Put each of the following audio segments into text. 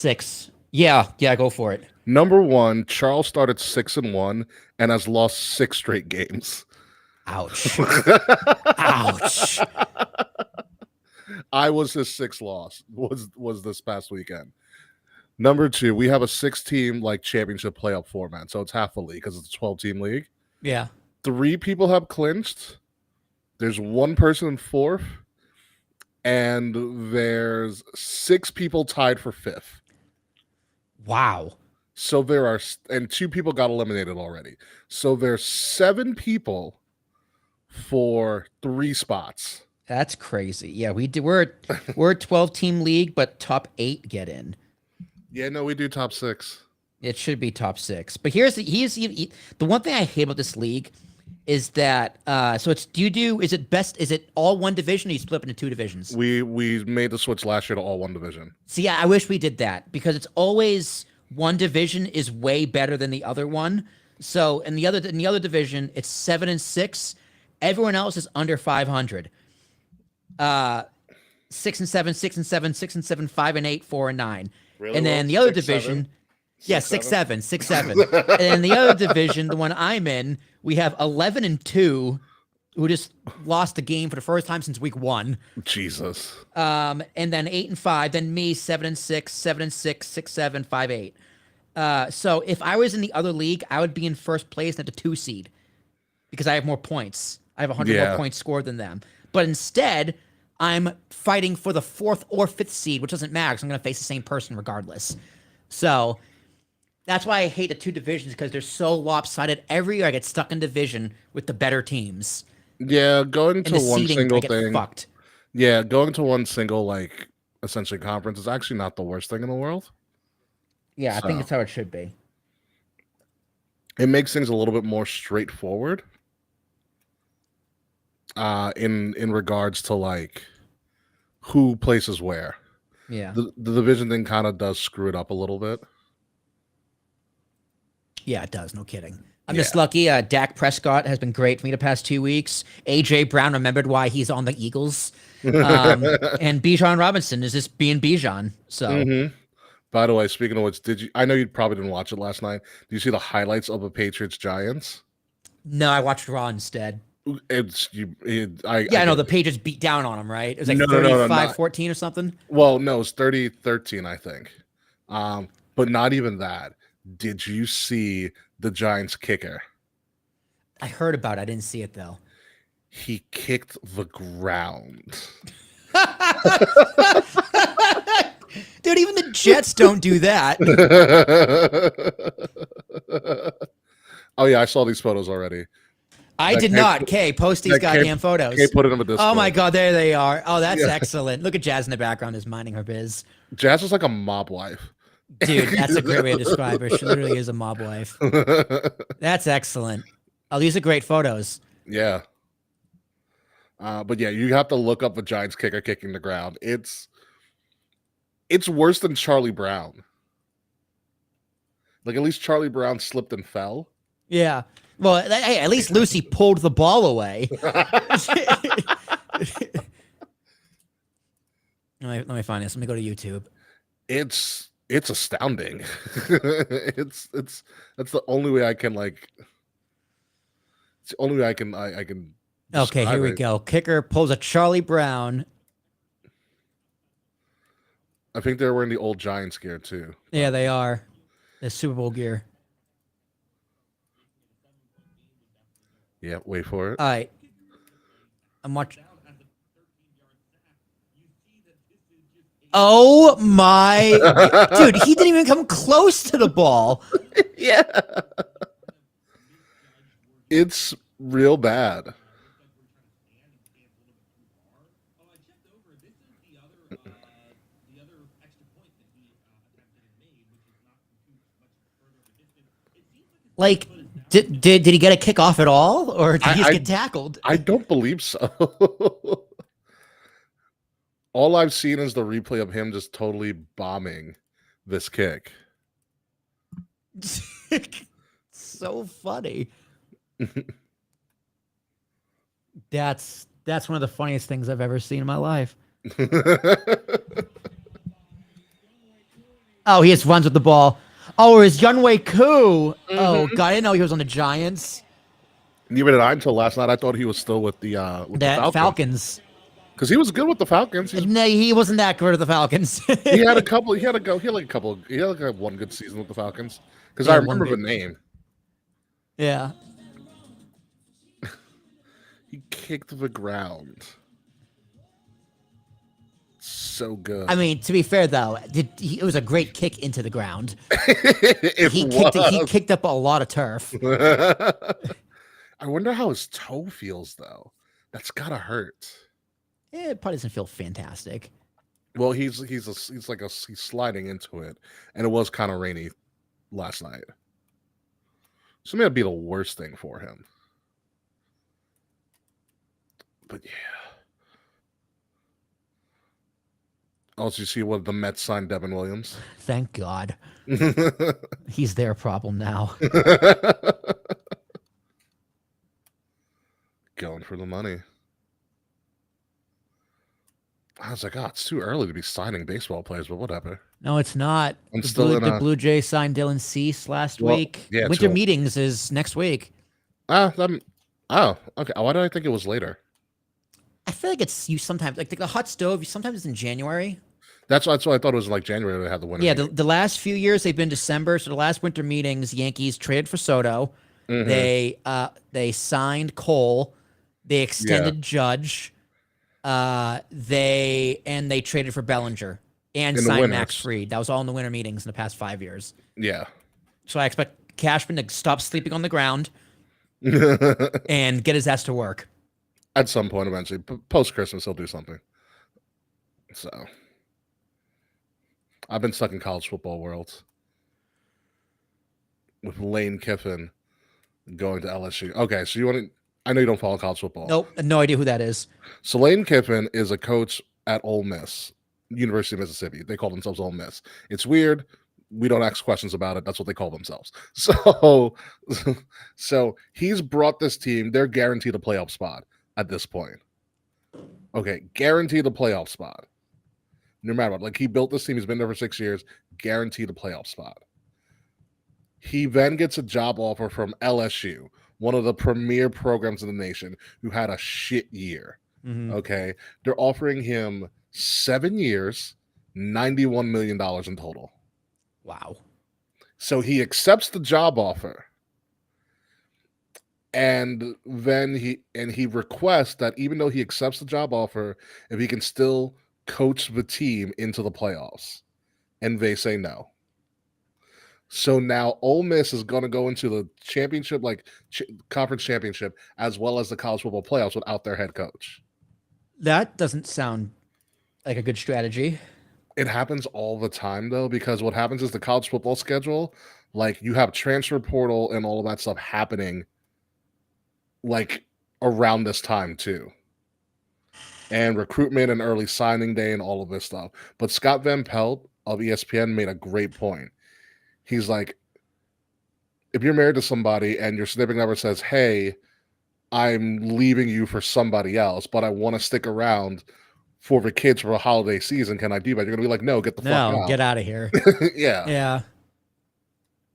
6. Yeah, go for it. Number one, Charles started 6-1 and has lost 6 straight games. Ouch. Ouch. I was his sixth loss was this past weekend. Number two, we have a 6-team like championship playoff format, so it's half a league because it's a 12-team league. Yeah. 3 people have clinched. There's 1 person in fourth, and there's 6 people tied for fifth. Wow. So there are, and 2 people got eliminated already. So there's 7 people for 3 spots. That's crazy. Yeah, we're a 12-team league, but top 8 get in. Yeah, no, we do top 6. It should be top 6. But here's the one thing I hate about this league is that so it's is it all one division or you split up into 2 divisions? We made the switch last year to all one division. See, I wish we did that because it's always one division is way better than the other one. So in the other division, it's 7-6. Everyone else is under 500. 6 and 7, 6 and 7, 6 and 7, 5 and 8, 4 and 9. Really? And then the other division, 6, 7, 6, 7. And then the other division, the one I'm in, we have 11 and 2, who just lost the game for the first time since week 1. Jesus. And then 8 and 5. Then me, 7 and 6, 7 and 6, 6, 7, 5, 8. So if I was in the other league, I would be in first place at the 2 seed because I have more points. I have 100 more points scored than them. But instead, I'm fighting for the 4th or 5th seed, which doesn't matter because I'm going to face the same person regardless. So that's why I hate the 2 divisions because they're so lopsided. Every year I get stuck in division with the better teams. Yeah, going to one single thing. Fucked. Yeah, going to one single like essentially conference is actually not the worst thing in the world. Yeah, I think it's how it should be. It makes things a little bit more straightforward. In regards to like who places where. Yeah. The division thing kind of does screw it up a little bit. Yeah, it does. No kidding. I'm just lucky. Dak Prescott has been great for me the past 2 weeks. A.J. Brown remembered why he's on the Eagles. And Bijan Robinson is just being Bijan. So, By the way, speaking of which, I know you probably didn't watch it last night. Did you see the highlights of the Patriots Giants? No, I watched Raw instead. I know the Patriots beat down on them, right? It was like 35-14 or something. Well, no, it's 30-13, I think. But not even that. Did you see the Giants kicker? I heard about it. I didn't see it though. He kicked the ground. Dude, even the Jets don't do that. Oh yeah, I saw these photos already. I did not. Kay, post these goddamn photos. Kay put it in the Discord. Oh my god, there they are. Oh, that's excellent. Look at Jazz in the background, is minding her biz. Jazz is like a mob wife. Dude, that's a great way to describe her. She literally is a mob wife. That's excellent. Oh, these are great photos. Yeah. But yeah, you have to look up the Giants kicker kicking the ground. It's worse than Charlie Brown. Like at least Charlie Brown slipped and fell. Yeah. Well, hey, at least Lucy pulled the ball away. Let me find this. Let me go to YouTube. It's astounding. It's that's the only way I can like. It's the only way I can. Okay, here we go. Kicker pulls a Charlie Brown. I think they're wearing the old Giants gear too. Yeah, they are. The Super Bowl gear. Yeah, wait for it. All right. I'm watching. Oh my. Dude, he didn't even come close to the ball. Yeah. It's real bad. Like, did he get a kick off at all, or did he just get tackled? I don't believe so. All I've seen is the replay of him just totally bombing this kick. So funny. That's one of the funniest things I've ever seen in my life. Oh, he just runs with the ball. Oh, or is Yunwei Koo? Oh, Mm-hmm. God, I didn't know he was on the Giants. Neither did I until last night. I thought he was still with the That Falcons Falcons. because he was good with the Falcons. No, he wasn't that good with the Falcons. He had a couple. He had a go. He had like a couple. He had like one good season with the Falcons because I Yeah, one remember the good. name. Yeah. He kicked the ground. So good. I mean, to be fair though, it was a great kick into the ground. It He was. kicked up a lot of turf. I wonder how his toe feels though. That's gotta hurt. It probably doesn't feel fantastic. Well, he's sliding into it, and it was kind of rainy last night, so maybe that'd be the worst thing for him. But yeah. Also, you see what the Mets signed Devin Williams. Thank God. He's their problem now. Going for the money. I was like, oh, it's too early to be signing baseball players, but whatever. No, it's not. I'm still in The Blue Jays signed Dylan Cease last week. Yeah, Winter meetings is next week. Oh, okay. Why did I think it was later? I feel like it's you sometimes like the hot stove. Sometimes it's in January. That's why I thought it was like January they had the winter. Yeah, meeting. the last few years they've been December. So the last winter meetings, Yankees traded for Soto. Mhm. They signed Cole. They extended Judge. They traded for Bellinger and In the signed winters. Max Fried. That was all in the winter meetings in the past 5 years. Yeah. So I expect Cashman to stop sleeping on the ground and get his ass to work. At some point, eventually, post Christmas, he'll do something. So, I've been stuck in college football world with Lane Kiffin going to LSU. Okay, so you want to? I know you don't follow college football. Nope, no idea who that is. So Lane Kiffin is a coach at Ole Miss, University of Mississippi. They call themselves Ole Miss. It's weird. We don't ask questions about it. That's what they call themselves. So he's brought this team. They're guaranteed a playoff spot at this point. Okay, guaranteed a playoff spot. No matter what. Like, he built this team. He's been there for 6 years. Guaranteed a playoff spot. He then gets a job offer from LSU, one of the premier programs in the nation, who had a shit year. Mhm. Okay. They're offering him 7 years, $91 million in total. Wow. So he accepts the job offer. And then he requests that even though he accepts the job offer, if he can still coach the team into the playoffs. And they say no. So now Ole Miss is going to go into the championship, conference championship, as well as the college football playoffs without their head coach. That doesn't sound like a good strategy. It happens all the time, though, because what happens is the college football schedule, like, you have transfer portal and all of that stuff happening, like, around this time, too. And recruitment and early signing day and all of this stuff. But Scott Van Pelt of ESPN made a great point. He's like, if you're married to somebody and your significant number says, hey, I'm leaving you for somebody else, but I want to stick around for the kids for a holiday season, can I do that? You're going to be like, no, get the fuck out. Get out of here. Yeah.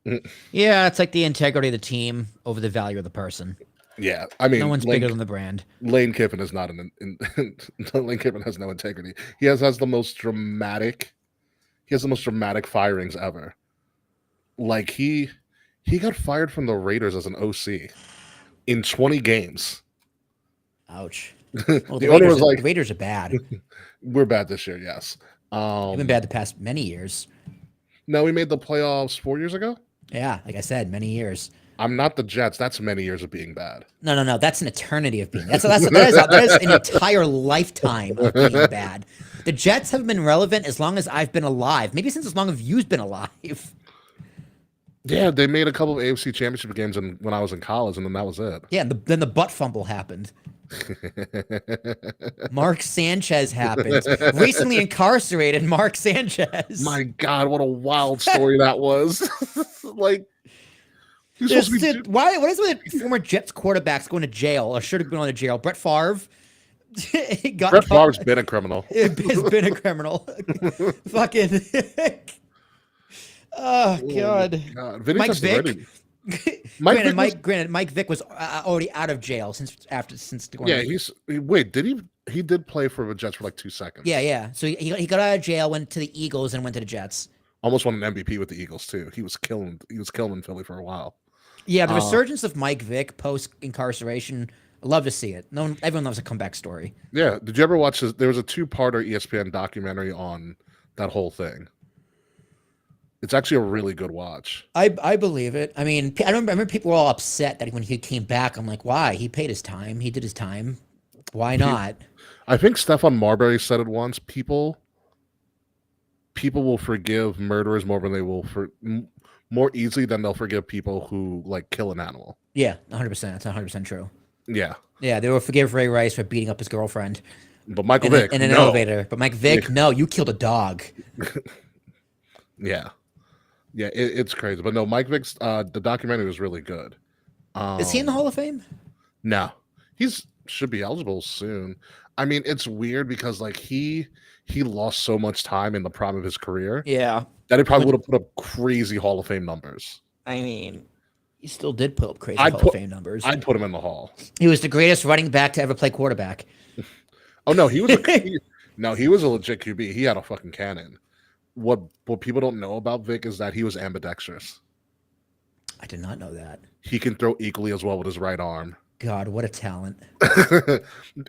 Yeah. Yeah, it's like the integrity of the team over the value of the person. Yeah. I mean, no one's bigger than the brand. Lane Kiffin is not Lane Kiffin has no integrity. He has the most dramatic firings ever. Like, he got fired from the Raiders as an OC in 20 games. Ouch. Well, The owner was like, the Raiders are bad. We're bad this year, yes. They've been bad the past many years. No, we made the playoffs 4 years ago? Yeah, like I said, many years. I'm not the Jets. That's many years of being bad. No. That's an eternity of being. That is an entire lifetime of being bad. The Jets have been relevant as long as I've been alive. Maybe since as long as you've been alive. Yeah, they made a couple of AFC Championship games when I was in college, and then that was it. Yeah, and then the butt fumble happened. Mark Sanchez happened. Recently incarcerated Mark Sanchez. My God, what a wild story that was. Like, what is with former Jets quarterbacks going to jail or should have been on to jail? Brett Favre. Favre's been a criminal. Has been a criminal. Fucking. Oh Oh my God. God, Vinny Mike Testaverde. Vick. Mike Vick was Granted, Mike Vick was already out of jail since going. yeah. Wait. Did he? He did play for the Jets for like 2 seconds. Yeah. So he got out of jail, went to the Eagles, and went to the Jets. Almost won an MVP with the Eagles too. He was killing. He was killing in Philly for a while. Yeah, the Uh, resurgence of Mike Vick post incarceration. I love to see it. Everyone loves a comeback story. yeah. Did you ever watch this? There was a two-parter ESPN documentary on that whole thing. It's actually a really good watch. I believe it. I mean, I remember people were all upset that when he came back. I'm like, why? He paid his time. He did his time. Why Pe- not? I think Stefan Marbury said it once. People will forgive murderers more than they will more easily than they'll forgive people who like kill an animal. Yeah, 100%. That's 100% true. Yeah, Yeah, they will forgive Ray Rice for beating up his girlfriend but Michael in, Vick, in an no. elevator. But Mike Vick, no, you killed a dog. Yeah, yeah, it's crazy. But no, Mike Vick's the documentary was really good. Is he in the Um, Hall of Fame? no, he's should be eligible soon. I mean, it's weird because like he lost so much time in the prime of his career Yeah. that he probably would have put up crazy Hall of Fame numbers. I mean, he still did put up crazy I'd Hall put of Fame numbers. I'd put him in the Hall. He was the greatest running back to ever play quarterback. Oh no, he was a legit QB. He had a fucking cannon. What people don't know about Vic is that he was ambidextrous. I did not know that. He can throw equally as well with his right arm. God, what a talent.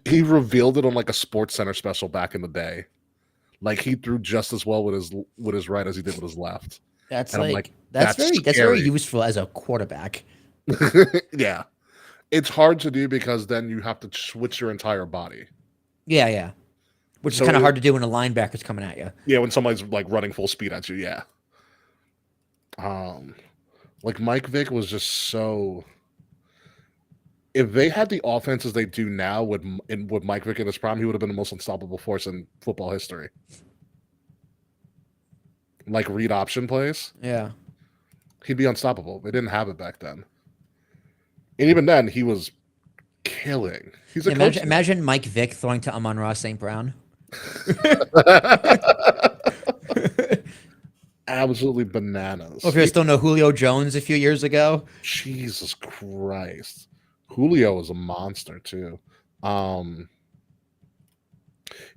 He revealed it on like a Sports Center special back in the day. Like he threw just as well with his right as he did with his left. That's And I'm like, that's that's very scary. useful as a quarterback. Yeah. It's hard to do because then you have to switch your entire body. Yeah. Which is So kind of hard to do when a linebacker's coming at you. Yeah, when somebody's like running full speed at you, yeah. Like Mike Vick was just so. If they had the offenses they do now with Mike Vick in his prime, he would have been the most unstoppable force in football history. Like read option plays, Yeah. he'd be unstoppable. They didn't have it back then, and even then, he was killing. He's a coach. Imagine Mike Vick throwing to Amon-Ra St. Brown. Absolutely bananas. Well, if you still know Julio Jones a few years ago. Jesus Christ. Julio is a monster too.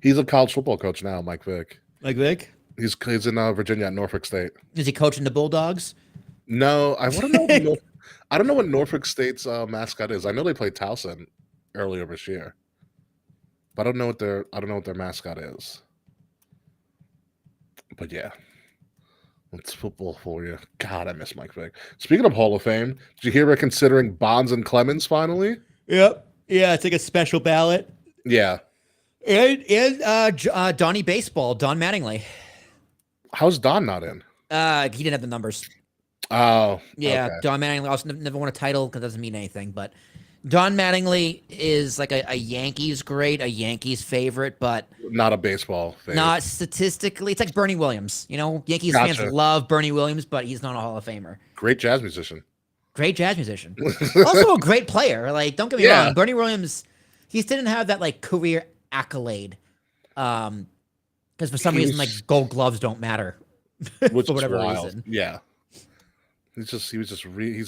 He's a college football coach now, Mike Vick. Mike Vick? He's in Virginia at Norfolk State. Is he coaching the Bulldogs? No, I want to know. I don't know what Norfolk State's mascot is. I know they played Towson earlier this year, but I don't know what their mascot is. But yeah, it's football for you. God, I miss Mike Vick. Speaking of Hall of Fame, did you hear we're considering Bonds and Clemens finally? Yep. Yeah, it's like a special ballot. Yeah. And Donnie Baseball, Don Mattingly. How's Don not in? He didn't have the numbers. Oh, Yeah, okay. Don Mattingly also never won a title because it doesn't mean anything. But Don Mattingly is like a Yankees great, a Yankees favorite, but Not a baseball fan. not statistically. It's like Bernie Williams. You know, Yankees Gotcha. fans love Bernie Williams, but he's not a Hall of Famer. Great jazz musician. Great jazz musician. Also a great player. Like, don't get me Yeah. wrong. Bernie Williams, he didn't have that like career accolade. Because for some reason, like gold gloves don't matter. Which for whatever is wild. reason. Yeah. He's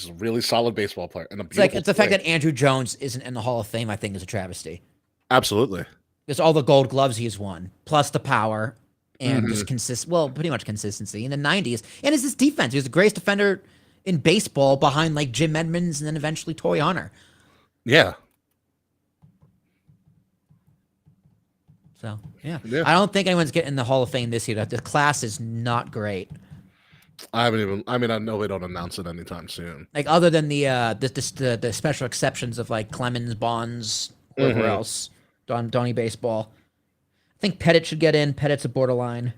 a really solid baseball player. And It's the fact that Andrew Jones isn't in the Hall of Fame, I think, is a travesty. Absolutely. It's all the gold gloves he's won, plus the power and Mm-hmm. just pretty much consistency in the 90s. And it's his defense. He was the greatest defender in baseball behind like Jim Edmonds and then eventually Toy Honor. Yeah. So, yeah. Yeah. I don't think anyone's getting the Hall of Fame this year. The class is not great. I know they don't announce it anytime soon. Like, other than the special exceptions of like Clemens, Bonds, whoever Mhm. else, Donnie Baseball. I think Pettit should get in. Pettit's a borderline.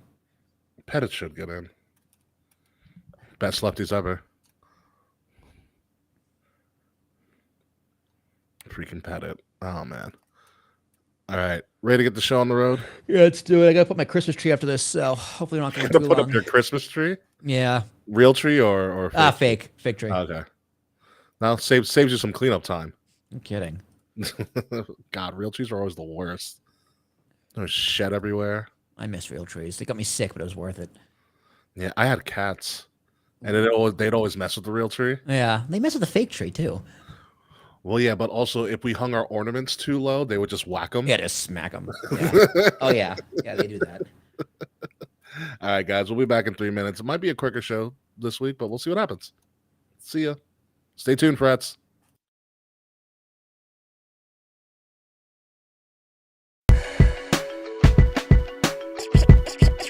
Pettit should get in. Best lefties ever. Freaking Pettit. Oh, man. All right. Ready to get the show on the road? Yeah, let's do it. I gotta put my Christmas tree after this, so hopefully we're not going To too put long. up your Christmas tree? Yeah. Real tree or Fake tree. Okay. Now saves you some cleanup time. I'm kidding. God, real trees are always the worst. There's shed everywhere. I miss real trees. They got me sick, but it was worth it. Yeah, I had cats, And they'd always mess with the real tree. Yeah, they mess with the fake tree too. Well, yeah, but also if we hung our ornaments too low, they would just whack them. Yeah, just smack them. Yeah. Oh yeah, they do that. All right, guys, we'll be back in 3 minutes. It might be a quicker show this week, but we'll see what happens. See ya. Stay tuned, frats.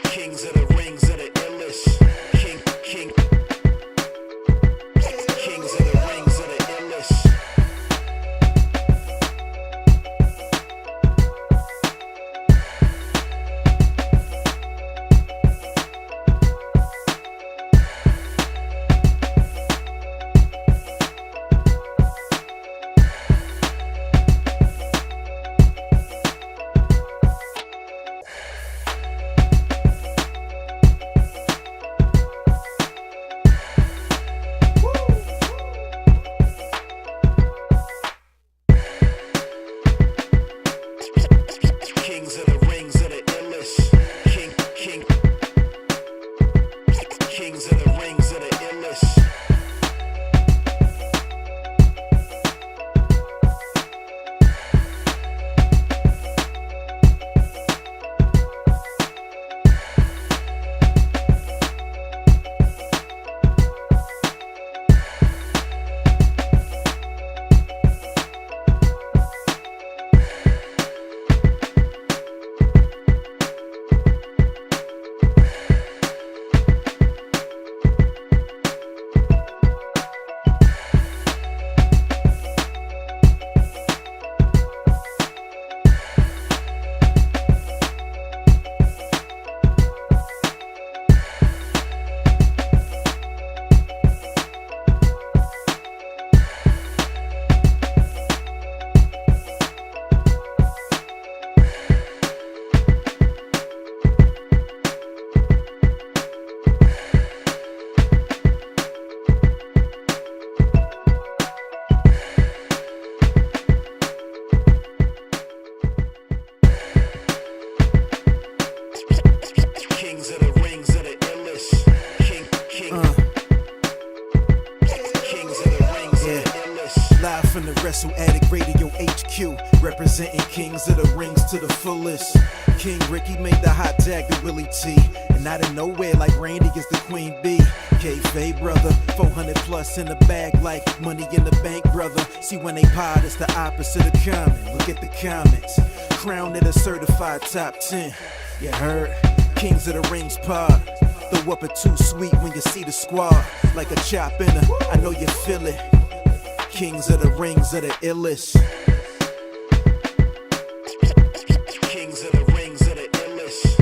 Kings of the rings of the illest. Kings of the rings of the illest. Kings of the rings of the illest. Kings of the rings of the illest. Kings of the rings of the illest. Kings of the rings of the illest. Live from the Wrestle Addict Radio HQ, representing Kings of the Rings to the fullest. King Ricky made the hot tag to Willie T, and out of nowhere like Randy is the Queen Bee. K-Fay brother, 400 plus in the bag like money in the bank brother. See when they pod, it's the opposite of common. Look at the comments, crowned at a certified top 10. You heard? Kings of the Rings pod. Throw up a too sweet when you see the squad. Like a chop in a, I know you feel it. Kings of the Rings of the illest. Kings of the rings of the illest.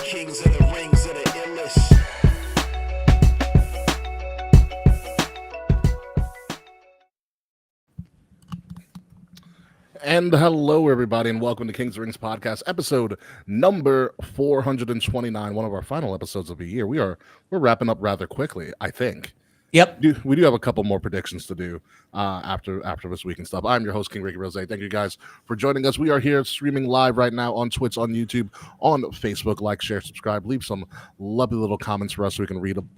Kings of the rings of the illest. And hello, everybody, and welcome to King's Rings Podcast, episode number 429, one of our final episodes of the year. We're wrapping up rather quickly, I think. Yep. We do have a couple more predictions to do after this week and stuff. I'm your host, King Ricky Rose. Thank you guys for joining us. We are here streaming live right now on Twitch, on YouTube, on Facebook. Like, share, subscribe, leave some lovely little comments for us so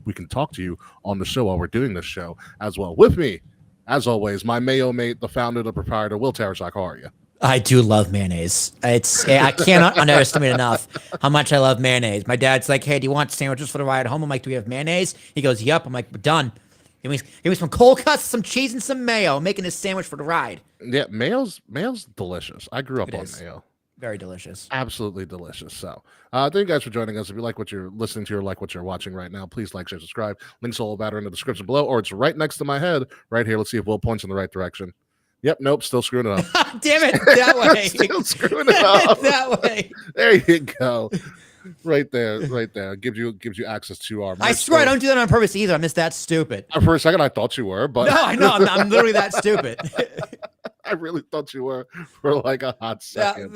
we can talk to you on the show while we're doing this show as well. With me, as always, my Mayo mate, the founder, the proprietor, Will Tarashak. How are you? I do love mayonnaise. I cannot underestimate enough how much I love mayonnaise. My dad's like, "Hey, do you want sandwiches for the ride home?" I'm like, "Do we have mayonnaise?" He goes, "Yep." I'm like, "We're done. Give me some cold cuts, some cheese, and some mayo. I'm making a sandwich for the ride." Yeah, mayo's delicious. I grew up It on is. mayo. Very delicious. Absolutely delicious. So thank you guys for joining us. If you like what you're listening to or like what you're watching right now, please like, share, subscribe. Links all about are in the description below, or it's right next to my head right here. Let's see if Will points in the right direction. Yep, nope, still screwing it up. Damn it, that way. Still screwing it up. That way. There you go. Right there. Gives you access to our I merch swear I store. don't do that on purpose either. I'm just that stupid. For a second I thought you were, but No, I know. I'm literally that stupid. I really thought you were for like a hot second.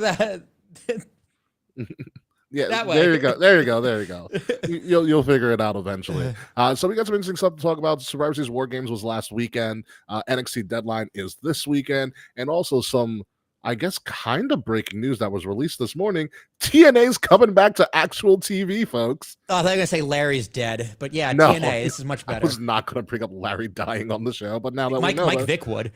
Yeah, That there way. you go. You'll figure it out eventually. So we got some interesting stuff to talk about. Survivor Series War Games was last weekend. NXT Deadline is this weekend, and also some I guess kind of breaking news that was released this morning. TNA's coming back to actual TV, folks. Oh, I thought you were gonna say Larry's dead, but yeah, No, TNA. This is much I better. was not going to bring up Larry dying on the show, but now that Mike we know Mike that, Vick would.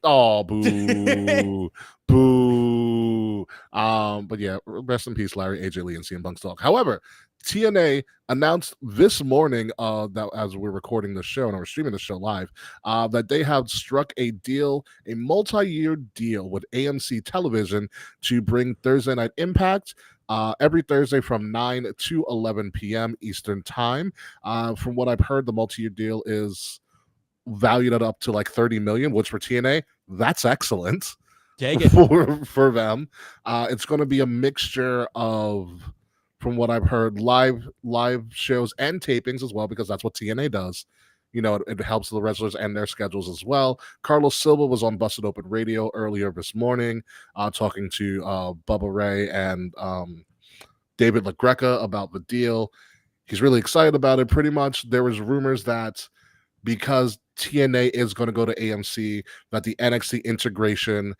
oh, boo, boo. But yeah, rest in peace, Larry, AJ Lee, and CM Punk's dog. However, TNA announced this morning, that as we're recording this show and we're streaming the show live, that they have struck a deal, a multi-year deal with AMC Television to bring Thursday Night Impact every Thursday from 9 to 11 p.m. Eastern Time. From what I've heard, the multi-year deal is valued at up to like 30 million, which for TNA, that's excellent. Take it. For them. It's going to be a mixture of, from what I've heard, live shows and tapings as well, because that's what TNA does. You know, it helps the wrestlers and their schedules as well. Carlos Silva was on Busted Open Radio earlier this morning, talking to Bubba Ray and David LaGreca about the deal. He's really excited about it. Pretty much, there was rumors that because TNA is going to go to AMC, that the NXT integration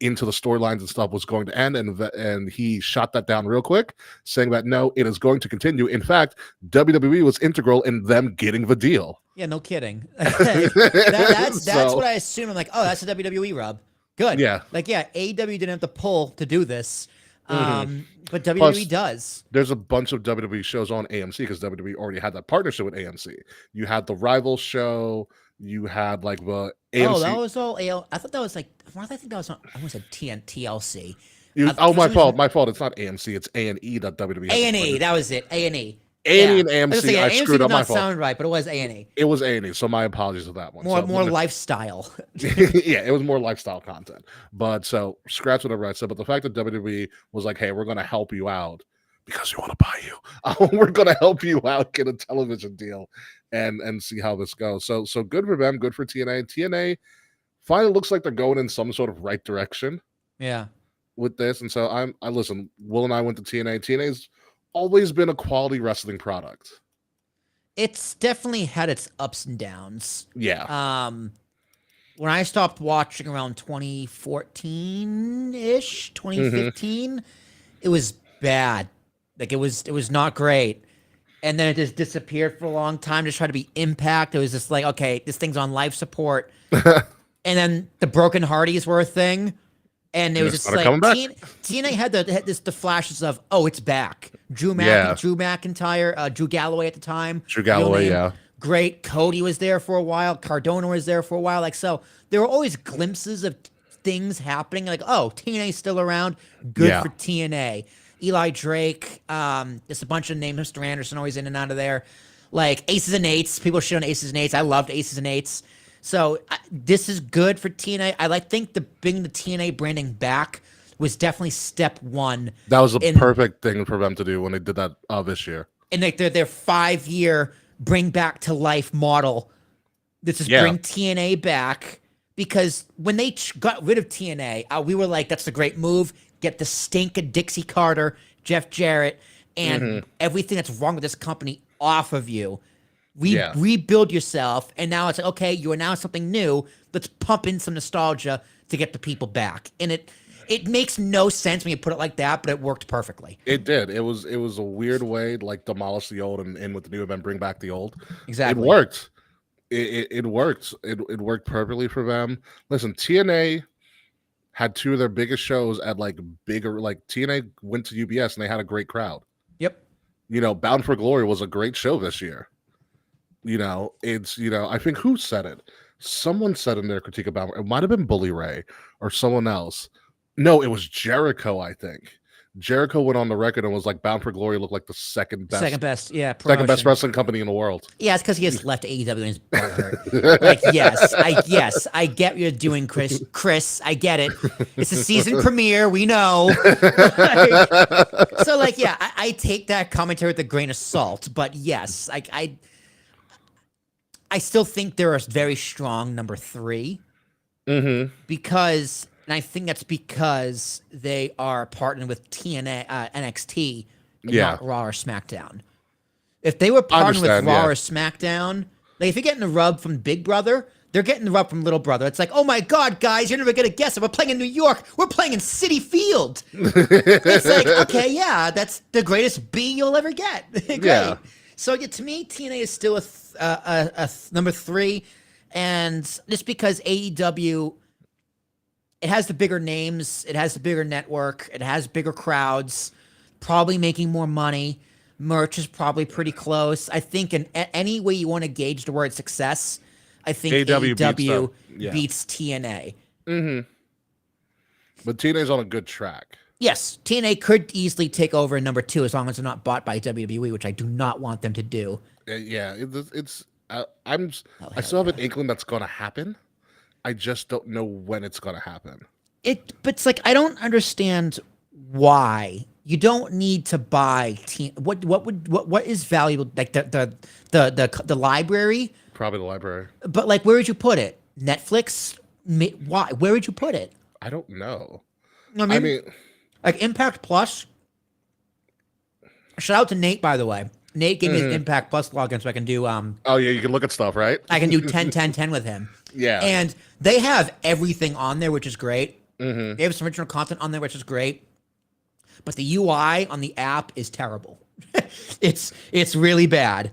into the storylines and stuff was going to end, and he shot that down real quick, saying that no, it is going to continue. In fact, WWE was integral in them getting the deal. Yeah, no kidding. That's So- what I assume. I'm like, oh, that's a WWE rub. Good. Yeah. Like, yeah, AEW didn't have to pull to do this, but WWE Plus- does. There's a bunch of WWE shows on AMC because WWE already had that partnership with AMC. You had the Rival show. You had like the AMC. Oh, that was all AL. I thought that was like. I think that was on. I almost said TLC. My fault. My fault. It's not AMC. It's A&E that WWE. has A&E. That was it. A&E. A&E and AMC. I screwed up. Did My not fault. sound right, but it was A&E. It was A&E. So my apologies for that one. More lifestyle. Yeah, it was more lifestyle content. But so scratch whatever I said. But the fact that WWE was like, hey, we're going to help you out because we want to buy you. We're going to help you out, get a television deal, and see how this goes. So good for them. Good for TNA. TNA finally looks like they're going in some sort of right direction Yeah. with this. And so I listen. Will and I went to TNA. TNA's always been a quality wrestling product. It's definitely had its ups and downs. Yeah. When I stopped watching around 2014-ish, 2015, it was bad. Like it was not great. And then it just disappeared for a long time. Just tried to be Impact. It was just like, okay, this thing's on life support. And then the Broken Hardys were a thing. And it was just like TNA had the flashes of, oh, it's back. Drew McIntyre, Drew Galloway at the time. Drew Galloway, yeah. Great. Cody was there for a while. Cardona was there for a while. Like, so there were always glimpses of things happening. Like, oh, TNA's still around. Good for TNA. Eli Drake, just a bunch of names. Mr. Anderson always in and out of there. Like Aces and Eights. People shit on Aces and Eights. I loved Aces and Eights. So this is good for TNA. I think bringing the TNA branding back was definitely step one. That was the perfect thing for them to do when they did that this year. And like their 5-year bring back to life model. This is bring TNA back, because when they got rid of TNA, we were like, that's a great move. Get the stink of Dixie Carter, Jeff Jarrett, and everything that's wrong with this company off of you. Rebuild yourself, and now it's like, okay, you announced something new. Let's pump in some nostalgia to get the people back. And it makes no sense when you put it like that, but it worked perfectly. It did. It was a weird way to like demolish the old and with the new event bring back the old. Exactly. It worked. It worked. It worked perfectly for them. Listen, TNA had two of their biggest shows at like bigger, like TNA went to UBS and they had a great crowd. Yep. You know, Bound for Glory was a great show this year. You know, it's, I think who said it? Someone said in their critique about it might have been Bully Ray or someone else. No, it was Jericho, I think. Jericho went on the record and was like, Bound for Glory looked like the second best, promotion. second best wrestling company in the world. Yeah, it's because he has left AEW and his butt hurt. Like, I get what you're doing, Chris, I get it. It's a season premiere, we know. I take that commentary with a grain of salt, but yes, I still think they're a very strong number 3 because. And I think that's because they are partnered with NXT, and not Raw or SmackDown. If they were partnered with Raw or SmackDown, like if you're getting a rub from Big Brother, They're getting the rub from Little Brother. It's like, oh my God, guys, you're never going to guess it. We're playing in New York. We're playing in Citi Field. It's like, okay, yeah, that's the greatest B you'll ever get. Great. Yeah. So yeah, to me, TNA is still a number 3. And just because AEW, it has the bigger names, it has the bigger network, it has bigger crowds, probably making more money. Merch is probably pretty close. I think in any way you want to gauge the word success, I think AEW beats TNA. Mm-hmm. But TNA's on a good track. Yes, TNA could easily take over in number 2 as long as they're not bought by WWE, which I do not want them to do. Yeah, I still have an inkling that's going to happen. I just don't know when it's going to happen. But it's like I don't understand why you don't need to buy. What is valuable? Like the library. Probably the library. But like, where would you put it? Netflix? Why? Where would you put it? I don't know. I mean, like Impact Plus. Shout out to Nate, by the way. Nate gave me his Impact Plus login so I can do Oh yeah, you can look at stuff, right? I can do 10 10 10 with him. Yeah. And they have everything on there, which is great. Mm-hmm. They have some original content on there, which is great. But the UI on the app is terrible. It's really bad.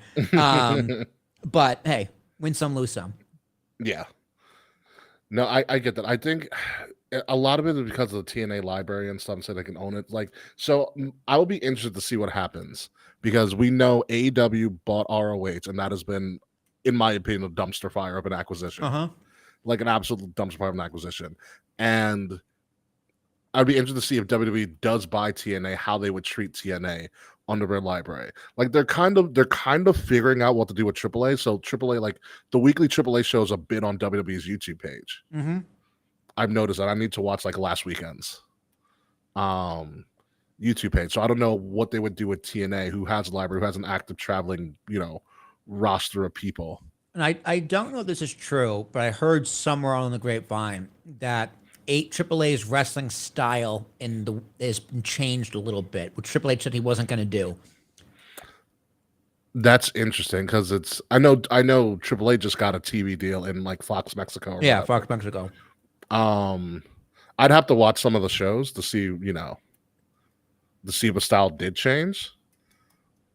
But hey, win some, lose some. Yeah. No, I get that. I think a lot of it is because of the TNA library and stuff, so they can own it. Like, so I will be interested to see what happens because we know AEW bought ROH, and that has been, in my opinion, a dumpster fire of an acquisition. Like an absolute dumpster fire of an acquisition. And I'd be interested to see if WWE does buy TNA, how they would treat TNA under their library. Like they're kind of figuring out what to do with AAA. So AAA, like the weekly AAA shows a bit on WWE's YouTube page. Mm-hmm. I've noticed that. I need to watch like last weekend's YouTube page. So I don't know what they would do with TNA, who has a library, who has an active traveling, roster of people. And I don't know if this is true, but I heard somewhere on the grapevine that AAA's wrestling style has been changed a little bit, which Triple H said he wasn't going to do. That's interesting because I know AAA just got a TV deal in like Fox Mexico. Yeah, Fox Mexico. I'd have to watch some of the shows to see, to see if the style did change.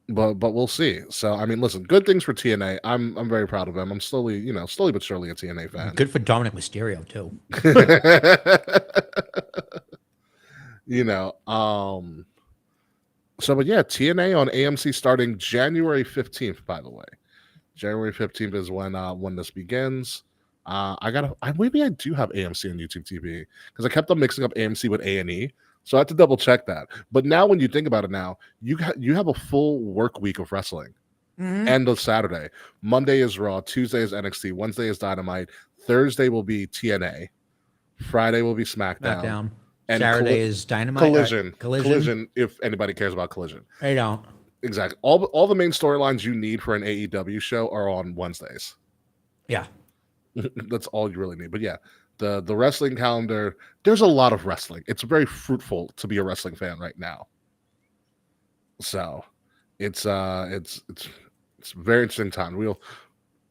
But we'll see. So I mean, listen, good things for TNA. I'm very proud of them. I'm slowly but surely a TNA fan. Good for Dominic Mysterio too. So but yeah, TNA on AMC starting January 15th, by the way. January 15th is when this begins. Maybe I do have AMC on YouTube TV because I kept on mixing up AMC with A&E. So I have to double check that. But now when you think about it now, you have a full work week of wrestling. Mm-hmm. End of Saturday. Monday is Raw. Tuesday is NXT. Wednesday is Dynamite. Thursday will be TNA. Friday will be SmackDown. And Saturday is Dynamite. Collision, if anybody cares about Collision. I don't. Exactly. All the main storylines you need for an AEW show are on Wednesdays. Yeah. That's all you really need. But yeah, the wrestling calendar, there's a lot of wrestling. It's very fruitful to be a wrestling fan right now. So it's very interesting time.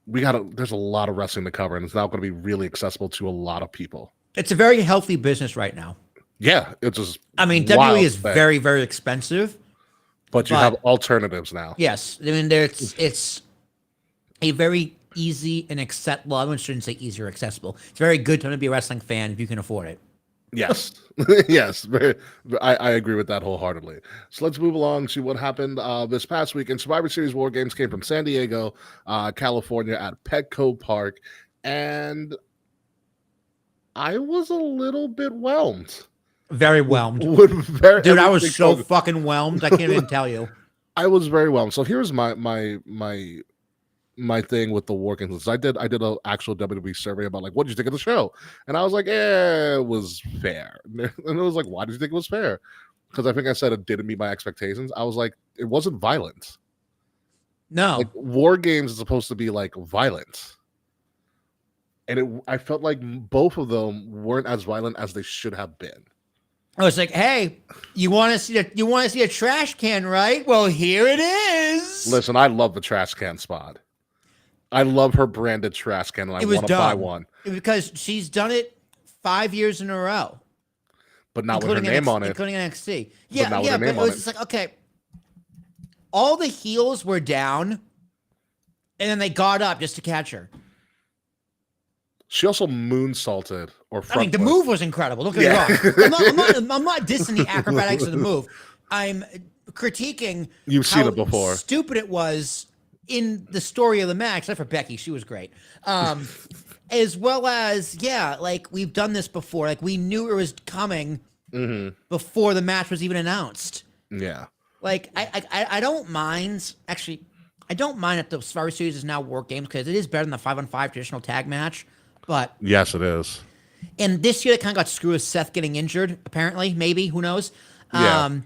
There's a lot of wrestling to cover, and it's now going to be really accessible to a lot of people. It's a very healthy business right now. Yeah, it's just WWE is very, very expensive. But you have alternatives now. Yes. I mean, it's a very easy and well, I shouldn't say easy or accessible. It's very good to be a wrestling fan if you can afford it. Yes. Yes. I agree with that wholeheartedly. So let's move along to what happened this past weekend. Survivor Series War Games came from San Diego, California at Petco Park. And I was a little bit whelmed. Very whelmed. Dude, I was so fucking whelmed. I can't even tell you. I was very whelmed. So here's my thing with the War Games. I did an actual WWE survey about like, what did you think of the show? And I was like, it was fair. And it was like, why did you think it was fair? Because I think I said it didn't meet my expectations. I was like, it wasn't violent. No. Like War Games is supposed to be like violent. And I felt like both of them weren't as violent as they should have been. I was like, "Hey, you want to see a trash can, right? Well, here it is." Listen, I love the trash can spot. I love her branded trash can, and I It was want to buy dumb. one, Because she's done it 5 years in a row. but not with her name on it. Including NXT. But not with her But name it on was it. just like, okay, all the heels were down, and then they got up just to catch her. She also moonsaulted or front. I mean, the flipped. move was incredible. Don't get me wrong. I'm not dissing the acrobatics of the move. I'm critiquing You've seen how it before. stupid it was in the story of the match, except for Becky. She was great. As well as, like, we've done this before. Like, we knew it was coming before the match was even announced. Yeah. Like, I don't mind. Actually, I don't mind that the Survivor Series is now War Games because it is better than the 5-on-5 traditional tag match. But Yes, it is. and this year, it kind of got screwed with Seth getting injured, apparently, maybe, who knows? Yeah.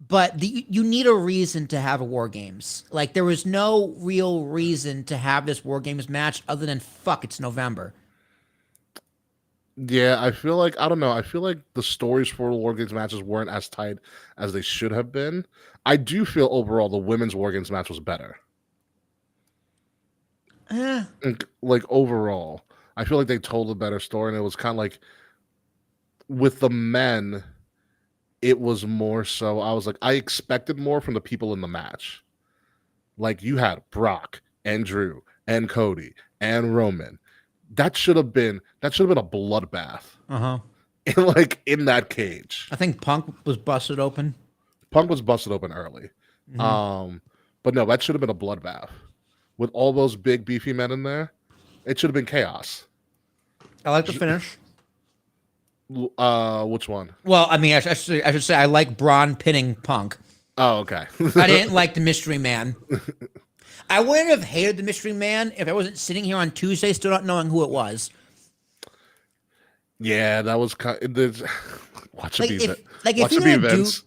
But you need a reason to have a War Games. Like, there was no real reason to have this War Games match other than, it's November. Yeah, I feel like I don't know. I feel like the stories for the War Games matches weren't as tight as they should have been. I do feel overall the women's War Games match was better. Like overall, I feel like they told a better story, and it was kind of like with the men, it was more so. I was like, I expected more from the people in the match. Like you had Brock and Drew and Cody and Roman. That should have been a bloodbath. Like in that cage. I think Punk was busted open. Punk was busted open early. But no, that should have been a bloodbath. With all those big beefy men in there, it should have been chaos. I like the finish. Which one? Well, I mean, I should say I like Braun pinning Punk. Oh, okay. I didn't like the Mystery Man. I wouldn't have hated the Mystery Man if I wasn't sitting here on Tuesday still not knowing who it was. Yeah, that was kind of, watch it be Vince. If you're gonna Vince.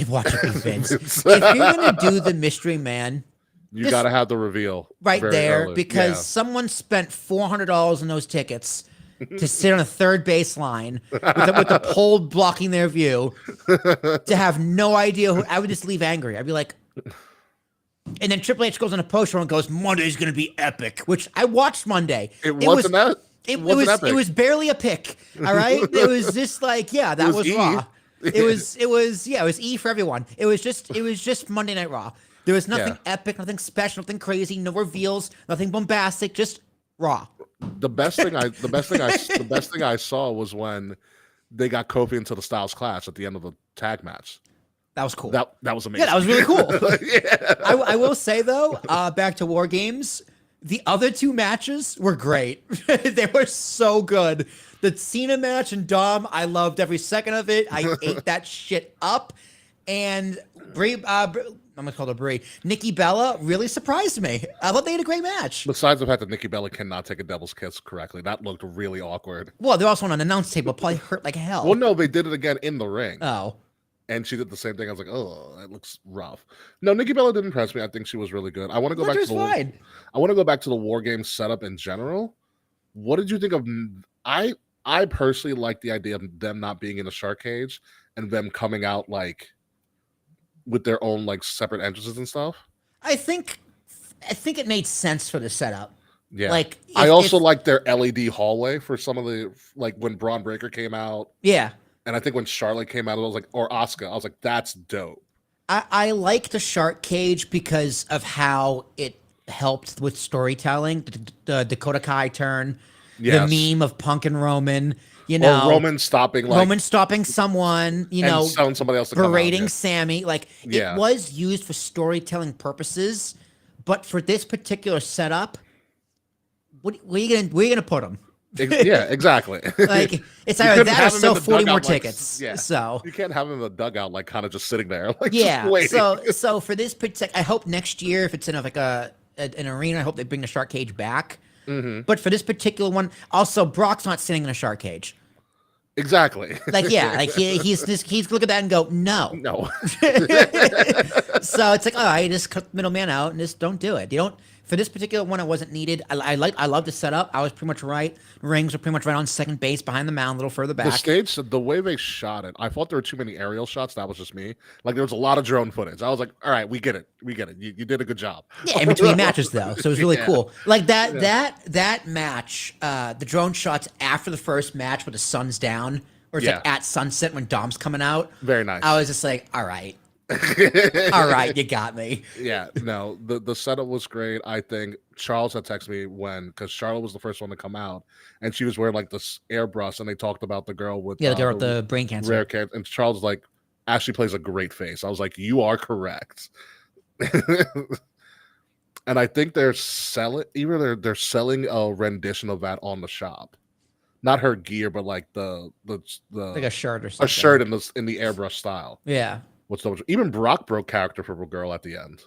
Watch it be Vince. If you're gonna do the Mystery Man, you got to have the reveal right there early. because someone spent $400 on those tickets to sit on a third base line with the pole blocking their view to have no idea who. I would just leave angry. I'd be like, and then Triple H goes on a post show and goes, "Monday's gonna be epic," which I watched Monday. It wasn't that. It was barely a pick. All right, it was just like that was E. Raw. It was E for everyone. It was just Monday Night Raw. There was nothing epic, nothing special, nothing crazy, no reveals, nothing bombastic, just Raw. The best thing I saw was when they got Kofi into the Styles Clash at the end of the tag match. That was cool. That was amazing. Yeah, that was really cool. I will say though, back to War Games, the other two matches were great. They were so good. The Cena match and Dom, I loved every second of it. I ate that shit up. And Brie, I'm gonna call her Brie. Nikki Bella really surprised me. I thought they had a great match. Besides the fact that Nikki Bella cannot take a devil's kiss correctly, that looked really awkward. Well, they're also on an announce table. Probably hurt like hell. Well, no, they did it again in the ring. Oh. And she did the same thing. I was like, oh, that looks rough. No, Nikki Bella didn't impress me. I think she was really good. I want to go back to the I want to go back to the War Games setup in general. What did you think of? I personally like the idea of them not being in a shark cage and them coming out like with their own like separate entrances and stuff. I think it made sense for the setup. Yeah. Like I also like their LED hallway for some of the like when Braun Breaker came out. Yeah. And I think when Charlotte came out, I was like, or Asuka, I was like, that's dope. I like the shark cage because of how it helped with storytelling. The Dakota Kai turn, the meme of Punk and Roman, Roman stopping someone, and telling somebody else to berating come out, Sammy. Like it was used for storytelling purposes, but for this particular setup, where are you gonna put them? Yeah, exactly. Like it's either that or sell 40 more tickets. So you can't have him in the dugout, like kind of just sitting there, like So for this particular, I hope next year if it's in like an arena, I hope they bring the shark cage back. Mm-hmm. But for this particular one, also Brock's not sitting in a shark cage. Exactly. Like he's look at that and go no. So it's like, all right, just cut the middleman out and just don't do it. You don't For this particular one, it wasn't needed. I love the setup. I was pretty much right. Rings were pretty much right on second base behind the mound, a little further The back. stage, the way they shot it, I thought there were too many aerial shots. That was just me. Like there was a lot of drone footage. I was like, all right, we get it. You did a good job. Yeah, in between matches though, so it was really Yeah. cool. Like that match, the drone shots after the first match with the sun's down, or it's like Yeah. at sunset when Dom's coming out. Very nice. I was just like, all right, all right, you got me. Yeah, no, the setup was great. I think Charles had texted me because Charlotte was the first one to come out, and she was wearing like this airbrush, and they talked about the girl with Yeah, the girl with the brain cancer. rare cancer, and Charles was like, Ashley plays a great face. I was like, you are correct. And I think they're selling they're selling a rendition of that on the shop, not her gear, but like the Like a shirt or something. a shirt in the airbrush style. Yeah, What's the even Brock broke character for a girl at the end.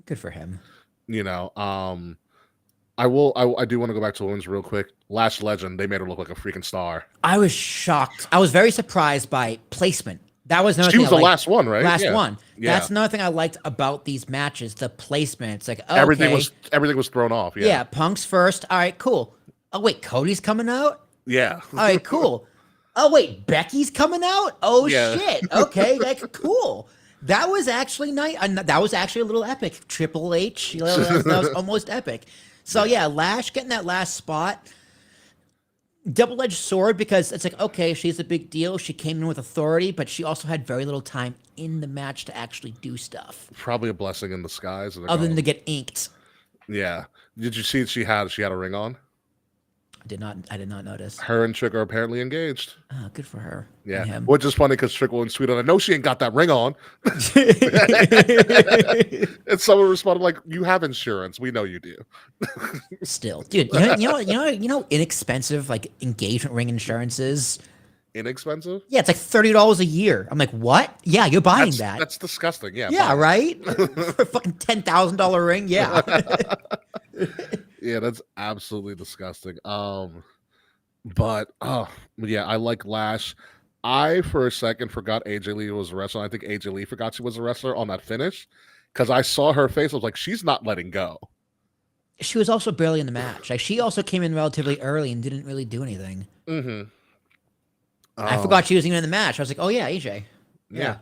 good for him. You know, I do want to go back to women's real quick. Lash Legend, they made her look like a freaking star. I was shocked. I was very surprised by placement. That was another She thing was I the liked. last one, right? Last Yeah. one. Yeah. That's another thing I liked about these matches. The placement. It's like, okay, Everything was thrown off. yeah. Yeah. Punk's first. All right, cool. Oh wait, Cody's coming out. Yeah. All right, cool. Oh wait, Becky's coming out. Oh Yeah. shit. Okay, that's cool. That was actually nice. That was actually a little epic. Triple H. You know, that was almost epic. So yeah, Lash getting that last spot. Double-edged sword because it's like, okay, she's a big deal. She came in with authority, but she also had very little time in the match to actually do stuff Probably a blessing in disguise. other than to get inked. Yeah. Did you see she had a ring on? I did not notice. Her and Trick are apparently engaged. Oh, good for her. Yeah. And him. Which is funny because Trick went sweet on. I know she ain't got that ring on. And someone responded like, "You have insurance. We know you do." Still, dude, you know, inexpensive like engagement ring insurance is. Inexpensive. Yeah, it's like $30 a year. I'm like, what? Yeah, you're buying that. That's disgusting. Yeah. Yeah, fine. right. For a fucking $10,000 ring. Yeah. Yeah, that's absolutely disgusting. But yeah, I like Lash. I for a second forgot AJ Lee was a wrestler. I think AJ Lee forgot she was a wrestler on that finish because I saw her face. I was like, she's not letting go. She was also barely in the match. Like she also came in relatively early and didn't really do anything. Mm-hmm. I forgot she was even in the match. I was like, oh yeah, AJ. Yeah.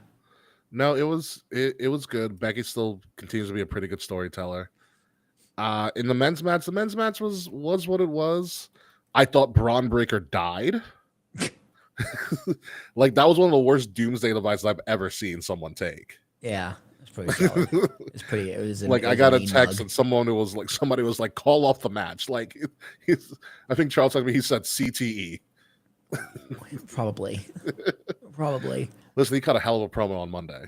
No, it was good. Becky still continues to be a pretty good storyteller. In the men's match was what it was. I thought Braun Breaker died. Like that was one of the worst doomsday devices I've ever seen someone take. Yeah. It's pretty solid. It's pretty. It was Like I got a text and somebody was like, call off the match. Like I think Charles told me he said CTE. Probably. Listen, he cut a hell of a promo on Monday.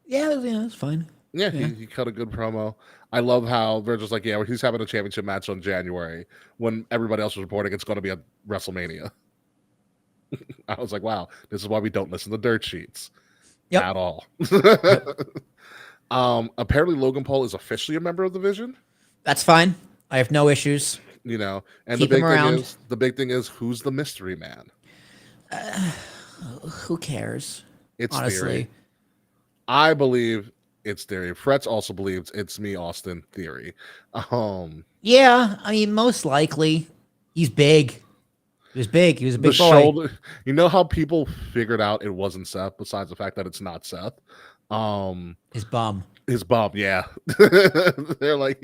Yeah, it's fine. Yeah, he cut a good promo. I love how they're just like, yeah, he's having a championship match on January when everybody else was reporting it's going to be at WrestleMania. I was like, wow, this is why we don't listen to dirt sheets at all. Apparently Logan Paul is officially a member of the Vision. That's fine. I have no issues. You know, and Keep him around. The big thing is who's the mystery man? Who cares? It's honestly. Theory. I believe it's Theory. Fretz also believes it's me, Austin. Theory. Yeah, I mean, most likely, he's big. He was big. He was a big boy. Shoulder. You know how people figured out it wasn't Seth, besides the fact that it's not Seth. His bum. His bum. Yeah, they're like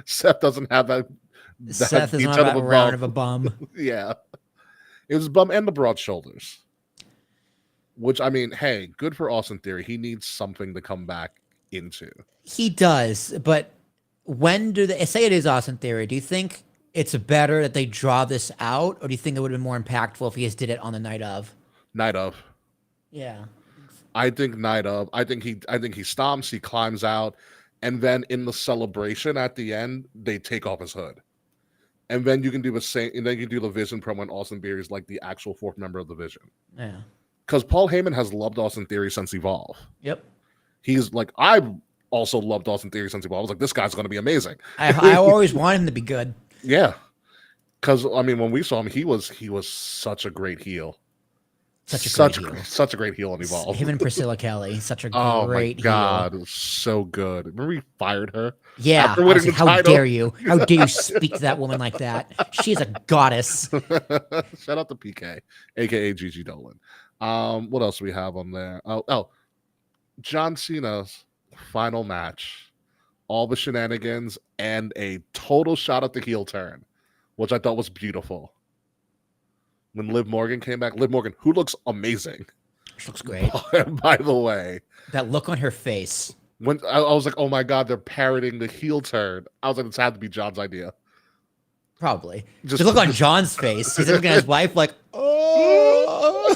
Seth doesn't have that. Seth is not that round of a bum. Yeah, it was bum and the broad shoulders. Which I mean, hey, good for Austin Theory. He needs something to come back into. He does, but when do they say it is Austin Theory? Do you think it's better that they draw this out, or do you think it would have been more impactful if he just did it on the night of? Night of. Yeah. I think night of. I think he stomps, he climbs out, and then in the celebration at the end, they take off his hood. And then you can do the same, and then you do the Vision promo when Austin Theory is like the actual fourth member of the Vision. Yeah. Because Paul Heyman has loved Austin Theory since Evolve. Yep. He's like, I also loved Austin Theory since Evolve. I was like, this guy's going to be amazing. I always wanted him to be good. Yeah. Because, I mean, when we saw him, he was such a great heel. Such a such great heel. such a great heel on Evolve. Him and Priscilla Kelly, such a Oh my great god, heel. it was so good. Remember he fired her? Yeah, After I was winning like, the how title? dare you? How dare you speak to that woman like that? She is a goddess. Shout out to PK, aka Gigi Dolan. What else do we have on there? John Cena's final match, all the shenanigans, and a total shot at the heel turn, which I thought was beautiful. When Liv Morgan came back, Liv Morgan, who looks amazing, She looks great. by the way. That look on her face. When I was like, oh my god, they're parroting the heel turn. I was like, it's had to be John's idea. Probably. Just the look on John's face. He's looking at his wife like, oh,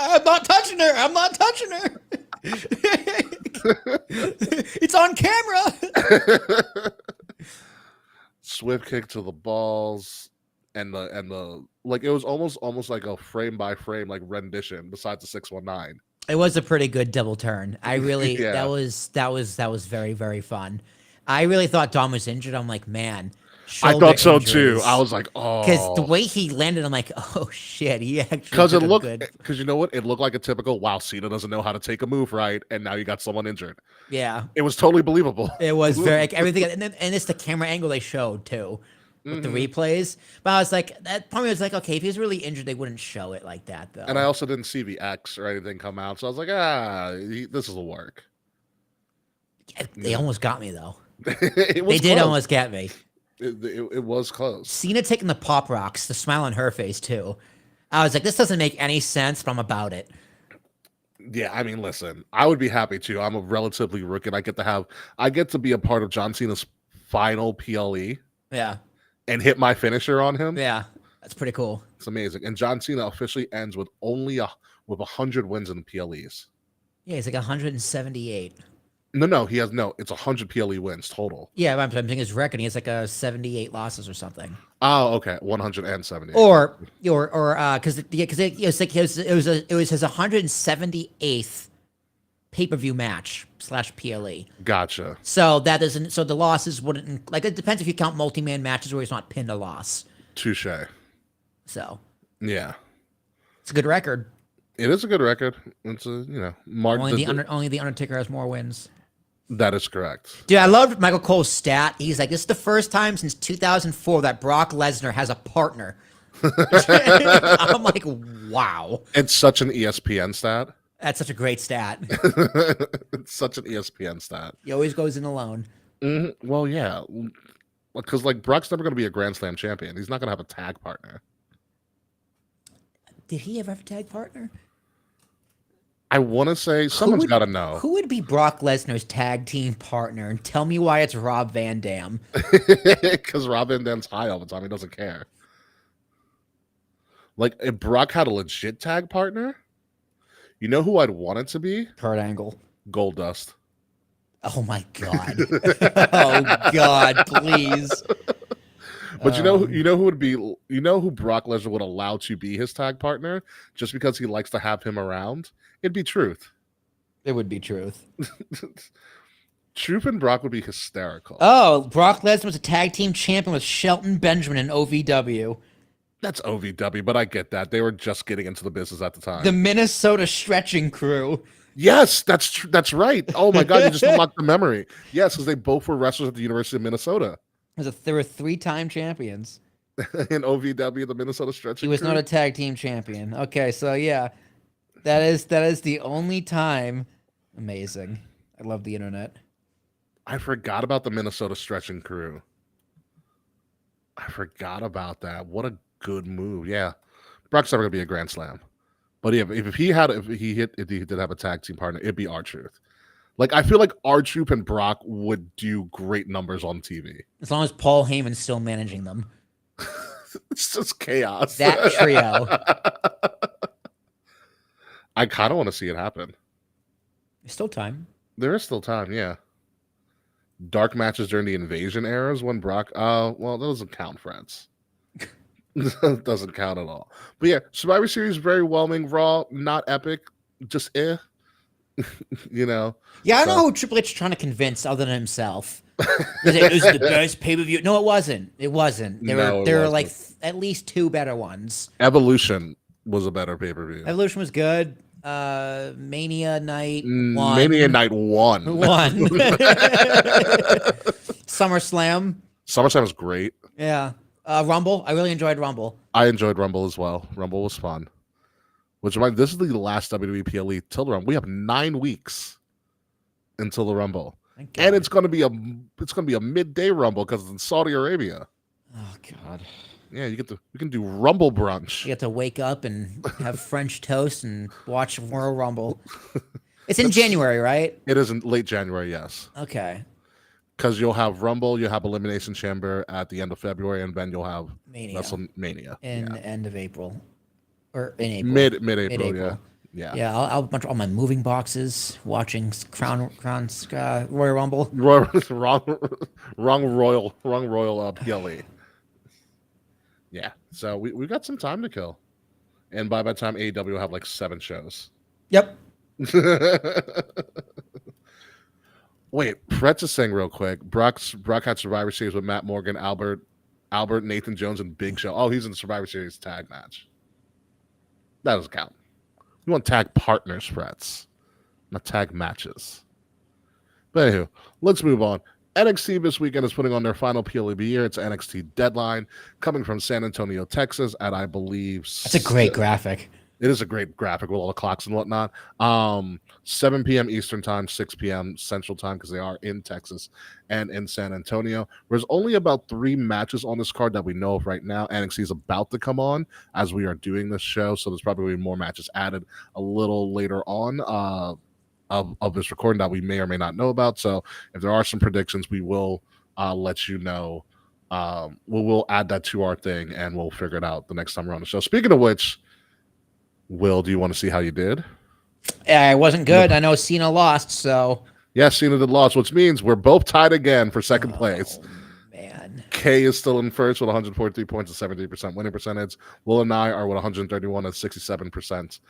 I'm not touching her. I'm not touching her. It's on camera. Swift kick to the balls, and the like. It was almost like a frame by frame like rendition. Besides the 619. It was a pretty good double turn. I really Yeah. that was very, very fun. I really thought Dom was injured. I'm like, man. I thought so too. I was like, oh, because the way he landed, I'm like, oh shit, he actually because it took a looked good. because you know what, it looked like a typical wow. Cena doesn't know how to take a move right, and now you got someone injured. Yeah, It was totally believable. it was very like, everything, and it's the camera angle they showed too with the replays. But I was like, that part of me was like, okay, if he was really injured, they wouldn't show it like that though. And I also didn't see the X or anything come out, so I was like, this will work. They almost got me though. It was They did close. almost get me. It was close. Cena taking the pop rocks, the smile on her face too. I was like, this doesn't make any sense, but I'm about it. Yeah, I mean, listen, I would be happy too. I'm a relatively rookie. And I get to be a part of John Cena's final PLE Yeah, and hit my finisher on him. yeah, that's pretty cool. It's amazing. And John Cena officially ends with with 100 wins in the PLEs. Yeah, he's like 178. No, he has no. It's 100 PLE wins total. Yeah, I'm saying his record. He has like a 78 losses or something. Oh, okay, 170. Or because it was like it was his 178th pay-per-view match / PLE. Gotcha. So that isn't. So the losses wouldn't like. It depends if you count multi-man matches where he's not pinned a loss. Touche. So Yeah, it's a good record. it is a good record. It's a Mark. Only the Undertaker has more wins. That is correct. Dude, I loved Michael Cole's stat. He's like, this is the first time since 2004 that Brock Lesnar has a partner. I'm like, wow. It's such an ESPN stat. That's such a great stat. It's such an ESPN stat. He always goes in alone. Well, yeah, because like Brock's never going to be a Grand Slam champion. He's not going to have a tag partner. Did he ever have a tag partner? I want to say someone's got to know. Who would be Brock Lesnar's tag team partner? And tell me why it's Rob Van Dam. Because Rob Van Dam's high all the time. He doesn't care. Like, if Brock had a legit tag partner, you know who I'd want it to be? Kurt Angle. Goldust. Oh my God. Oh God, please. But you know who would be, who Brock Lesnar would allow to be his tag partner just because he likes to have him around? It'd be Truth. It would be Truth. Truth and Brock would be hysterical. Oh, Brock Lesnar was a tag team champion with Shelton Benjamin in OVW. That's OVW, but I get that. They were just getting into the business at the time. The Minnesota Stretching Crew. Yes, that's right. Oh my God, you just unlocked the memory. Yes, because they both were wrestlers at the University of Minnesota. They were 3-time champions. In OVW, the Minnesota Stretching He was Crew. not a tag team champion. Okay, so yeah, that is the only time. Amazing. I love the internet. I forgot about the Minnesota Stretching Crew. I forgot about that. What a good move. Yeah, Brock's never gonna be a Grand Slam, but yeah, if he did have a tag team partner, it'd be R-Truth. Like, I feel like R-Truth and Brock would do great numbers on TV. As long as Paul Heyman's still managing them. It's just chaos. That trio. I kind of want to see it happen. There's still time. There is still time, yeah. Dark matches during the Invasion eras when Brock. Well, that doesn't count, friends. That doesn't count at all. But yeah, Survivor Series very whelming. Raw, not epic, just Yeah, I don't know who Triple H is trying to convince other than himself. It was the best pay-per-view. No, it wasn't. It wasn't. There were like at least 2 better ones. Evolution was a better pay-per-view. Evolution was good. Mania Night Mania Night 1. One. SummerSlam. SummerSlam was great. Yeah. Rumble. I really enjoyed Rumble. I enjoyed Rumble as well. Rumble was fun. Which reminds, this is the last WWE PLE till the Rumble. We have 9 weeks until the Rumble, and it's gonna be a midday Rumble because it's in Saudi Arabia. Oh God. Yeah, we can do Rumble brunch. You get to wake up and have French toast and watch Royal Rumble. It's in January, right? It is in late January, yes. Okay. Because you'll have Rumble, you'll have Elimination Chamber at the end of February, and then you'll have Mania. WrestleMania In the end of April. Or in April. Mid-April, yeah. Yeah, I'll bunch all my moving boxes, watching Royal Rumble. wrong Royal PLE. Yeah, so we got some time to kill, and by that time AEW will have like 7 shows. Yep. Wait, Fretz is saying real quick. Brock had Survivor Series with Matt Morgan, Albert, Nathan Jones, and Big Show. Oh, he's in the Survivor Series tag match. That doesn't count. We want tag partners, Fretz, not tag matches. But anywho, let's move on. NXT this weekend is putting on their final PLE of the year. It's NXT Deadline, coming from San Antonio, Texas, at I believe that's a great graphic. It is a great graphic with all the clocks and whatnot. 7 p.m. Eastern time, 6 p.m. Central time, because they are in Texas and in San Antonio. There's only about 3 matches on this card that we know of right now. NXT is about to come on as we are doing this show, so there's probably more matches added a little later on of this recording that we may or may not know about. So if there are some predictions, we will let you know. We'll add that to our thing, and we'll figure it out the next time we're on the show. Speaking of which, Will, do you want to see how you did? I wasn't good. I know Cena lost, so. Yes, Cena did lost, which means we're both tied again for second place. Man. Kay is still in first with 143 points and 73% winning percentage. Will and I are with 131 and 67%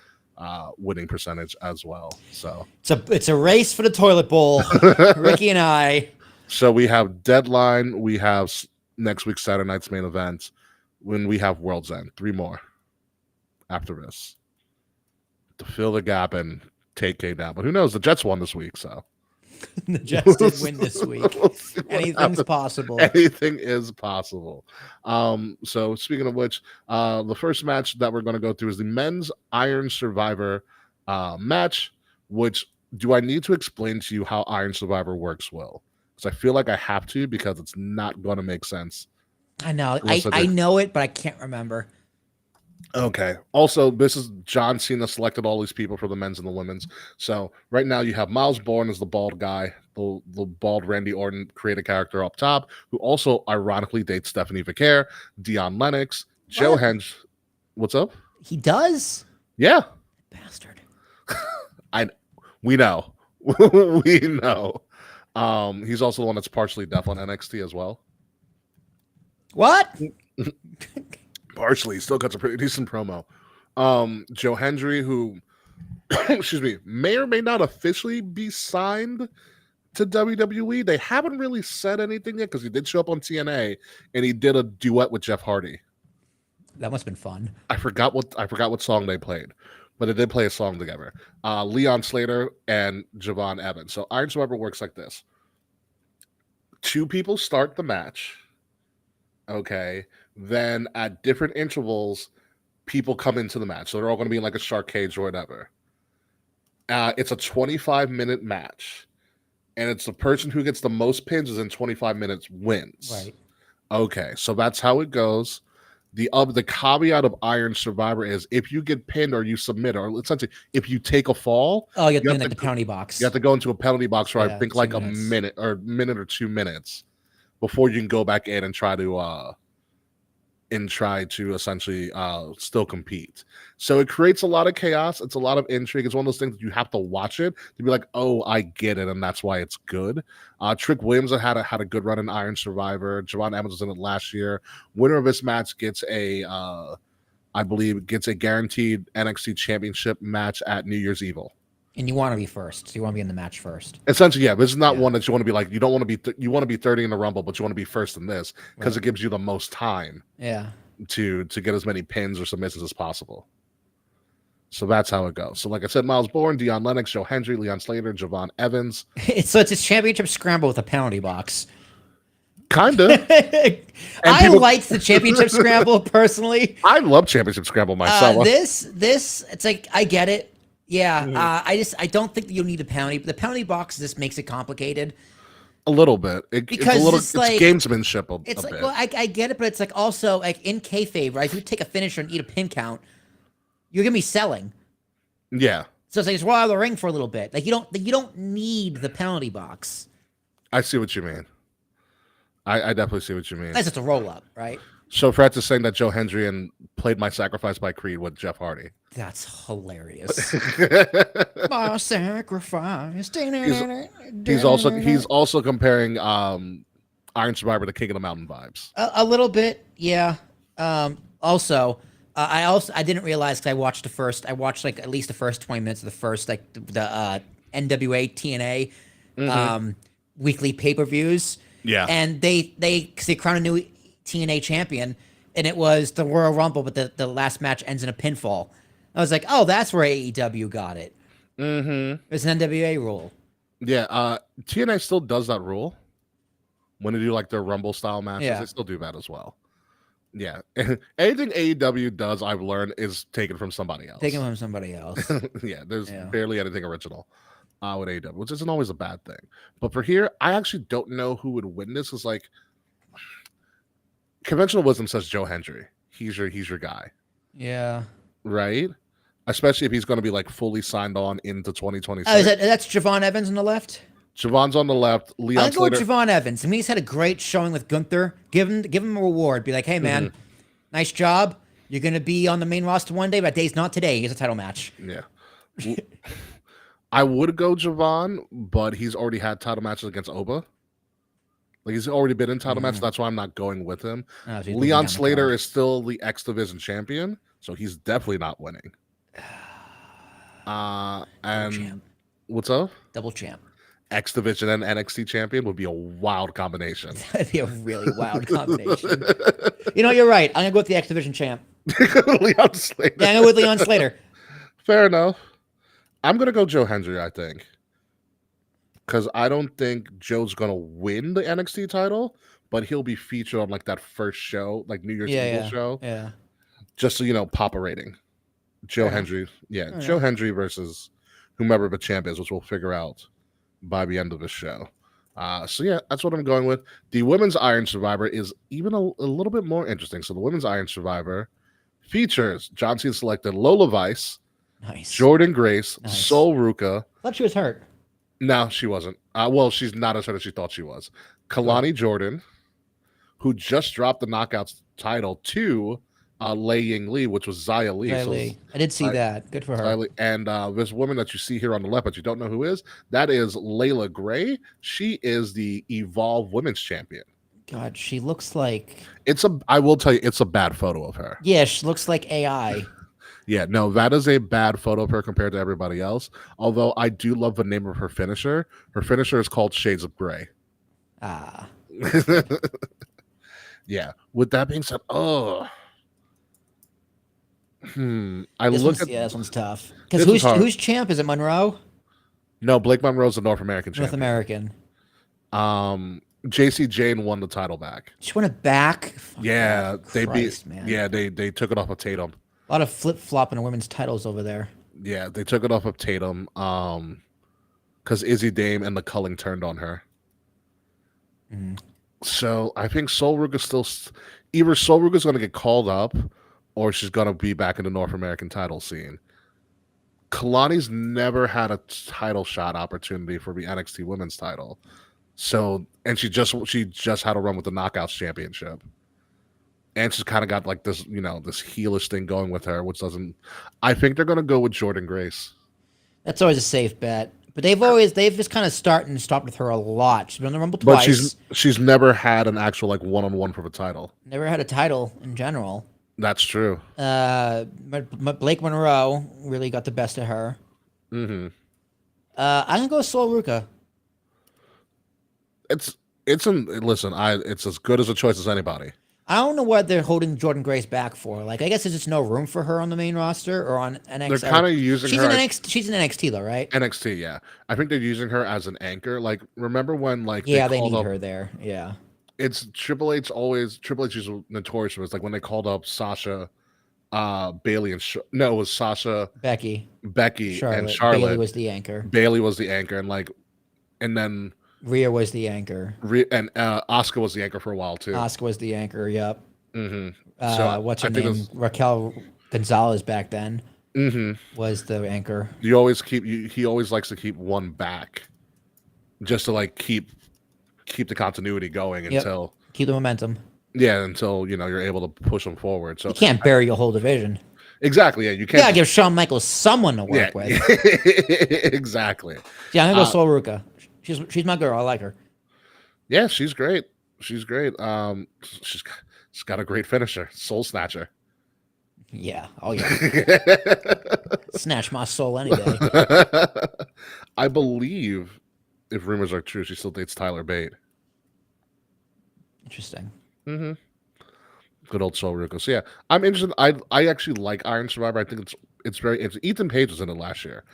winning percentage as well. So it's a race for the toilet bowl. Ricky and I. So we have Deadline. We have next week's Saturday night's main event. When we have World's End, 3 more after this to fill the gap and take Kay down. But who knows? The Jets won this week, so the Jets did win this week. Anything's possible. Anything is possible. So speaking of which, the first match that we're going to go through is the men's Iron Survivor match. Which, do I need to explain to you how Iron Survivor works, Will? Because I feel like I have to, because it's not going to make sense. I know. I know it, but I can't remember. Okay. Also, this is John Cena selected all these people for the men's and the women's. So right now you have Miles Bourne as the bald guy, the bald Randy Orton creative character up top, who also ironically dates Stephanie Vicaire, Dion Lennox, Joe Henge. What's up? He does? Yeah. Bastard. We know. We know. He's also the one that's partially deaf on NXT as well. What? Partially, still cuts a pretty decent promo. Joe Hendry, who, excuse me, may or may not officially be signed to WWE. They haven't really said anything yet because he did show up on TNA and he did a duet with Jeff Hardy. That must have been fun. I forgot what song they played, but they did play a song together. Leon Slater and Javon Evans. So Iron Survivor works like this: 2 people start the match. Okay. Then at different intervals, people come into the match. So they're all going to be in like a shark cage or whatever. It's a 25-minute match. And it's the person who gets the most pins in 25 minutes wins. Right. Okay. So that's how it goes. The caveat of Iron Survivor is if you get pinned or you submit, or essentially if you take a fall. Oh, you have to go in like the penalty box. You have to go into a penalty box for I think like 2 minutes. a minute or 2 minutes before you can go back in and try to essentially still compete. So it creates a lot of chaos. It's a lot of intrigue. It's one of those things that you have to watch it to be like, oh, I get it, and that's why it's good. Trick Williams had a good run in Iron Survivor. Javon Evans was in it last year. Winner of this match gets I believe gets a guaranteed NXT Championship match at New Year's Evil. And you want to be first. You want to be in the match first. Essentially, yeah. This is not one that you want to be like. You don't want to be. You want to be 30 in the Rumble, but you want to be first in this because it gives you the most time. Yeah. To get as many pins or submissions as possible. So that's how it goes. So like I said, Miles Bourne, Deion Lennox, Joe Hendry, Leon Slater, Javon Evans. It's a championship scramble with a penalty box. Kinda. I liked the championship scramble personally. I love championship scramble myself. This, it's like I get it. Yeah, I don't think that you need a penalty. But the penalty box just makes it complicated. A little bit. Because it's like gamesmanship a it's like, bit. well, I get it, but it's like also like in kayfabe, right? If you take a finisher and eat a pin count, you're gonna be selling. Yeah. So it's like just roll out of the ring for a little bit. Like you don't need the penalty box. I see what you mean. I definitely see what you mean. That's just a roll up, right? So Fred's is saying that Joe Hendry and played My Sacrifice by Creed with Jeff Hardy. That's hilarious. My sacrifice. He's also comparing Iron Survivor to King of the Mountain vibes. A little bit, yeah. Also, I didn't realize because I watched like at least the first 20 minutes of the first like the NWA TNA weekly pay-per-views. Yeah. And they crowned a new TNA champion, and it was the Royal Rumble, but the last match ends in a pinfall. I was like, oh, that's where AEW got it. Mm-hmm. It's an NWA rule. Yeah, TNA still does that rule. When they do like their Rumble style matches, they still do that as well. Yeah. Anything AEW does, I've learned, is taken from somebody else. Taken from somebody else. Yeah, there's barely anything original with AEW, which isn't always a bad thing. But for here, I actually don't know who would win this. Is like conventional wisdom says Joe Hendry. He's your guy. Yeah. Right? Especially if he's going to be like fully signed on into 2026. Oh, that's Javon Evans on the left? Javon's on the left. Leon I'm going to go Slater. with Javon Evans. I mean, he's had a great showing with Gunther. Give him a reward. Be like, hey, man, nice job. You're going to be on the main roster one day, but day's not today. Here's a title match. Yeah. I would go Javon, but he's already had title matches against Oba. Like he's already been in title matches. That's why I'm not going with him. Oh, so Leon Slater is still the X Division champion, so he's definitely not winning. And champ. What's up? Double champ. X Division and NXT champion would be a wild combination. That'd be a really wild combination. You know, you're right. I'm gonna go with the X Division champ. Leon Slater. Yeah, I'm gonna go with Leon Slater. Fair enough. I'm gonna go Joe Hendry, I think. Because I don't think Joe's gonna win the NXT title, but he'll be featured on like that first show, like New Year's Evil show. Yeah. Just so pop a rating. Joe Hendry. Yeah, Joe Hendry versus whomever the champ is, which we'll figure out by the end of the show. So yeah, that's what I'm going with. The women's Iron Survivor is even a little bit more interesting. So the women's Iron Survivor features John Cena selected Lola Vice, Nice. Jordan Grace, Sol Ruka. I thought she was hurt. No, she wasn't. Well, she's not as hurt as she thought she was. Kalani Jordan, who just dropped the Knockouts title to Lei Ying Lee, which was Xia Li. I did see that. Good for her. And this woman that you see here on the left, but you don't know who is, that is Layla Gray. She is the Evolve Women's Champion. God, she looks like... I will tell you, it's a bad photo of her. Yeah, she looks like AI. Yeah, no, that is a bad photo of her compared to everybody else. Although I do love the name of her finisher. Her finisher is called Shades of Gray. Ah. Yeah. With that being said, this one's tough. Because who's champ? Is it Monroe? No, Blake Monroe's the North American champion. North American. JC Jane won the title back. She won it back? Yeah, Man. Yeah, they took it off of Tatum. A lot of flip-flopping of women's titles over there. Yeah, they took it off of Tatum because Izzy Dame and the culling turned on her. So I think Sol Ruka either Sol Ruka's going to get called up or she's going to be back in the North American title scene. Kalani's never had a title shot opportunity for the NXT Women's title. So, and she just had a run with the Knockouts Championship. And she's kind of got like this, this heelish thing going with her, which doesn't. I think they're going to go with Jordan Grace. That's always a safe bet. But they've just kind of started and stopped with her a lot. She's been on the Rumble twice. But she's never had an actual like one-on-one for the title. Never had a title in general. That's true. But Blake Monroe really got the best of her. Mm-hmm. I'm gonna go with Sol Ruka. It's as good as a choice as anybody. I don't know what they're holding Jordan Grace back for. Like, I guess there's just no room for her on the main roster or on NXT. They're kind of using She's her in as NXT. She's in NXT though, right? NXT. Yeah, I think they're using her as an anchor. Like, remember when like Yeah, they they called need up? her there. Yeah. It's Triple H always. Triple H is notorious for this. Like when they called up Sasha, Bailey, and no, it was Sasha, Becky, Becky, and Charlotte. Bailey Charlotte. was the anchor. Bailey was the anchor, and then Rhea was the anchor. Asuka was the anchor for a while too. Asuka was the anchor. Yep. hmm So What's her I think name? this. Raquel Gonzalez back then hmm was the anchor. You always keep. He always likes to keep one back, just to like keep the continuity going Yep. until Keep the momentum. until you're able to push them forward. So You can't bury a whole division. exactly, yeah, you You can't. gotta give Shawn Michaels someone to work Yeah, with. exactly. Yeah, I'm gonna go Sol Ruka. She's my girl. I like her. Yeah, she's great. She's great. She's got a great finisher, Soul Snatcher. Yeah. Oh yeah. Snatch my soul any day. I believe, if rumors are true, she still dates Tyler Bate. Interesting. Mm-hmm. Good old Soul Ruka. So yeah, I'm interested. I actually like Iron Survivor. I think it's very interesting. Ethan Page was in it last year,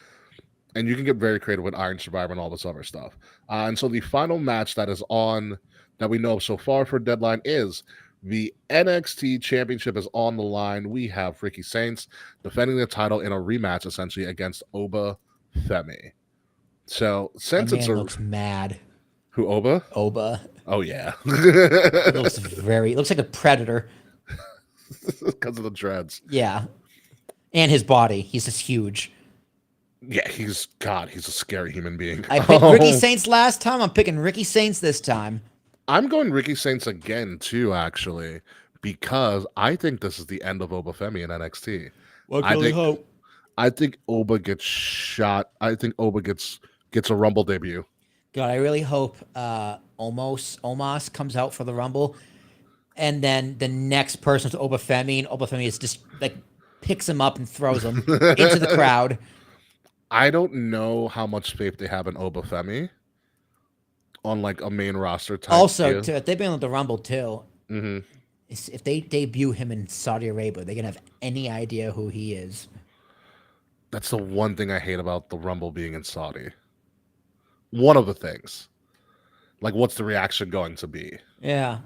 and you can get very creative with Iron Survivor and all this other stuff. And so the final match that is on that we know of so far for Deadline is the NXT Championship is on the line. We have Ricky Saints defending the title in a rematch, essentially against Oba Femi. So since That it's man looks mad. who Oba? Oba. Oh yeah, He looks like a predator. because of the dreads. Yeah. And his body. He's just huge. Yeah, he's a scary human being. I picked Ricky Saints last time. I'm picking Ricky Saints this time. I'm going Ricky Saints again too, actually, because I think this is the end of Oba Femi in NXT. What I think I think Oba gets shot. I think Oba gets a Rumble debut. God, I really hope Omos comes out for the Rumble, and then the next person is Oba Femi, and Oba Femi is just like picks him up and throws him into the crowd. I don't know how much faith they have in Oba Femi on like a main roster type. Also, too, if they've been on the Rumble too, hmm if they debut him in Saudi Arabia, they're gonna have any idea who he is. That's the one thing I hate about the Rumble being in Saudi. One of the things, like, what's the reaction going to be? Yeah,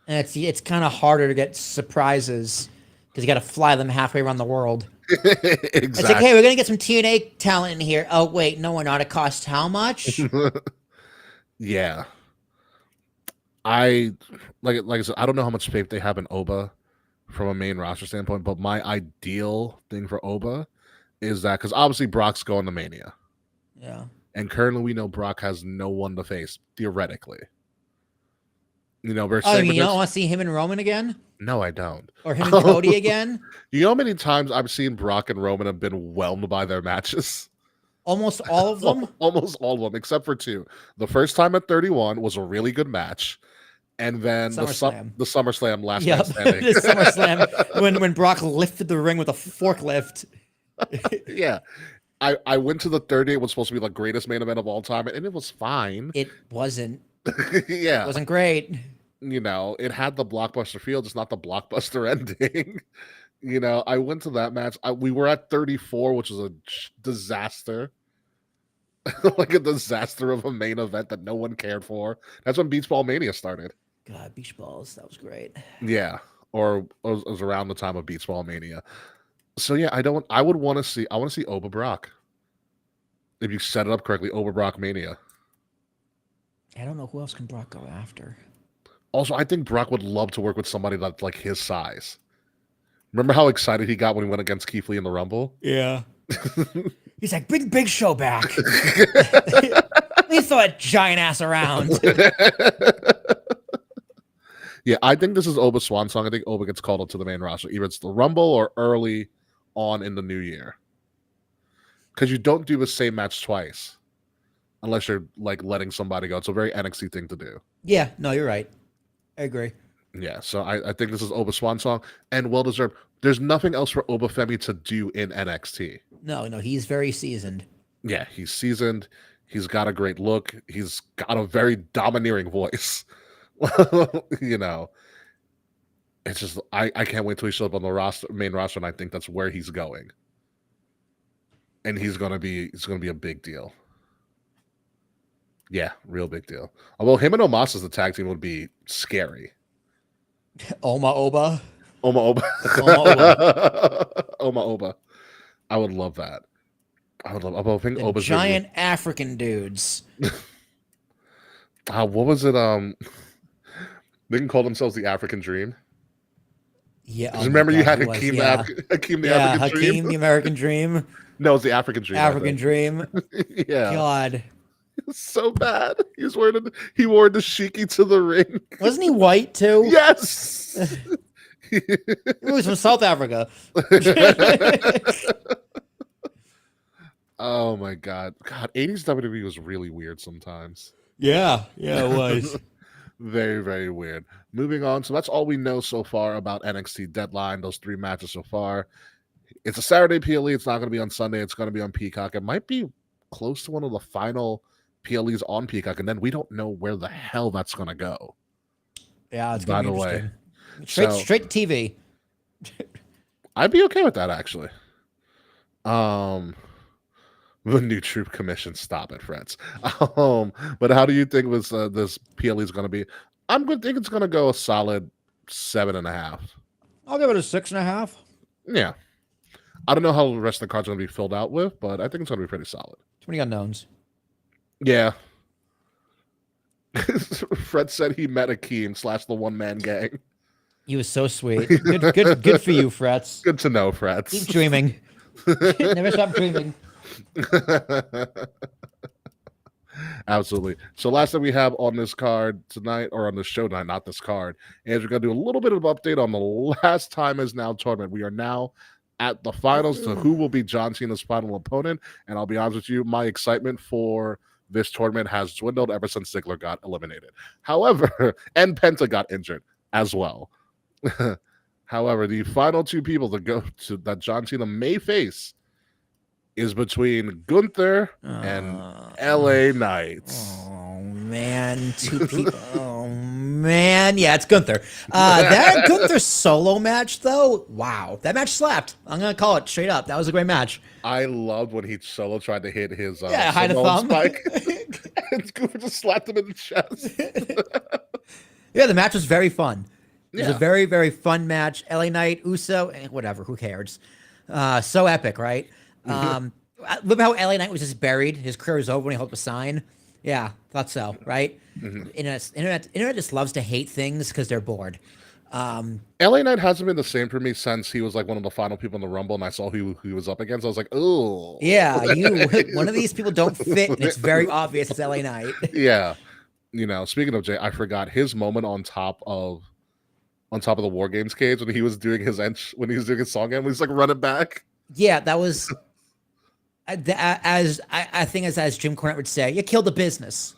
and it's kind of harder to get surprises because you got to fly them halfway around the world. Exactly. It's like, hey, we're gonna get some TNA talent in here. Oh wait, no, we're not. It costs how much? Yeah. I like I said, I don't know how much faith they have in Oba from a main roster standpoint, but my ideal thing for Oba is that because obviously Brock's going to Mania, Yeah. and currently we know Brock has no one to face theoretically. We're Oh, saying you with don't this- want to see him and Roman again, no, I don't. or him and Cody again? You know how many times I've seen Brock and Roman have been whelmed by their matches? Almost all of them. Almost all of them, except for two. The first time at 31 was a really good match. And then SummerSlam. the SummerSlam last Yep, man standing. the SummerSlam when Brock lifted the ring with a forklift. Yeah. I went to the third day. It was supposed to be the greatest main event of all time, and it was fine. It wasn't. Yeah. It wasn't great. It had the blockbuster feel, just not the blockbuster ending. I went to that match. We were at 34, which was a disaster. Like a disaster of a main event that no one cared for. That's when Beach Ball Mania started. God, beach balls. That was great. Yeah. Or it was around the time of Beach Ball Mania. So yeah, I want to see Oba Brock. If you set it up correctly, Oba Brock Mania. I don't know who else can Brock go after. Also, I think Brock would love to work with somebody that's like his size. Remember how excited he got when he went against Keith Lee in the Rumble? Yeah. He's like, bring Big Show back. Let me throw that giant ass around. Yeah, I think this is Oba's swan song. I think Oba gets called up to the main roster. Either it's the Rumble or early on in the new year. Because you don't do the same match twice. Unless you're like letting somebody go. It's a very NXT thing to do. Yeah, no, you're right. I agree. Yeah, so I think this is Oba's swan song. And well deserved. There's nothing else for Oba Femi to do in NXT. No, he's very seasoned. Yeah, he's seasoned. He's got a great look. He's got a very domineering voice. It's just I can't wait till he shows up on the main roster, and I think that's where he's going. And he's gonna be a big deal. Yeah, real big deal. Although him and Omos as the tag team would be scary. Oma Oba. Oma Oba. Oma Oba. Oma Oba. I would love that. I think The Oba's giant African dudes. what was it? They can call themselves the African Dream. Yeah. Because remember you had it was, Hakeem, yeah. Hakeem the Yeah, African Dream? Hakeem the American Dream. No, it's the African Dream. I African think. Dream. Yeah. God. So bad. He wore the shiki to the ring. Wasn't he white too? Yes. He was from South Africa. Oh my god. 80s WWE was really weird sometimes. Yeah, it was. Very, very weird. Moving on. So that's all we know so far about NXT Deadline, those 3 matches so far. It's a Saturday PLE. It's not going to be on Sunday. It's going to be on Peacock. It might be close to one of the final PLEs on Peacock, and then we don't know where the hell that's going to go. Yeah, it's By gonna be the way. interesting. Straight to TV. I'd be okay with that, actually. The new Troop Commission. Stop it, friends. But how do you think this PLE is going to be? I'm going to think it's going to go a solid 7.5. I'll give it a 6.5. Yeah. I don't know how the rest of the card's going to be filled out with, but I think it's going to be pretty solid. Too many unknowns. Yeah. Fred said he met Akeem / the one-man gang. He was so sweet. Good for you, Frets. Good to know, Frets. Keep dreaming. Never stop dreaming. Absolutely. So last thing we have on this card tonight, or on the show tonight, not this card, is we're going to do a little bit of update on the Last Time Is Now tournament. We are now at the finals, so who will be John Cena's final opponent? And I'll be honest with you, my excitement for this tournament has dwindled ever since Ziggler got eliminated. However, and Penta got injured as well. However, the final 2 people that John Cena may face is between Gunther and LA Knights. Oh man, 2 people. Oh man, yeah, it's Gunther. That Gunther solo match, though, wow, that match slapped. I'm gonna call it straight up. That was a great match. I loved when he solo tried to hit his hide a thumb spike, and Gunther just slapped him in the chest. Yeah, the match was very fun. It was Yeah. a very, very fun match. LA Knight, Uso, whatever, who cares? So epic, right? I love how LA Knight was just buried. His career was over when he held up a sign. Yeah, thought so, right? Internet just loves to hate things because they're bored. LA Knight hasn't been the same for me since he was like one of the final people in the Rumble, and I saw who he was up against. I was like, oh, Yeah, one of these people don't fit, and it's very obvious it's LA Knight. yeah. Speaking of Jay, I forgot his moment on top of the War Games cage when he was doing his song and he's like running back. Yeah, that was as I think as Jim Cornette would say, you killed the business,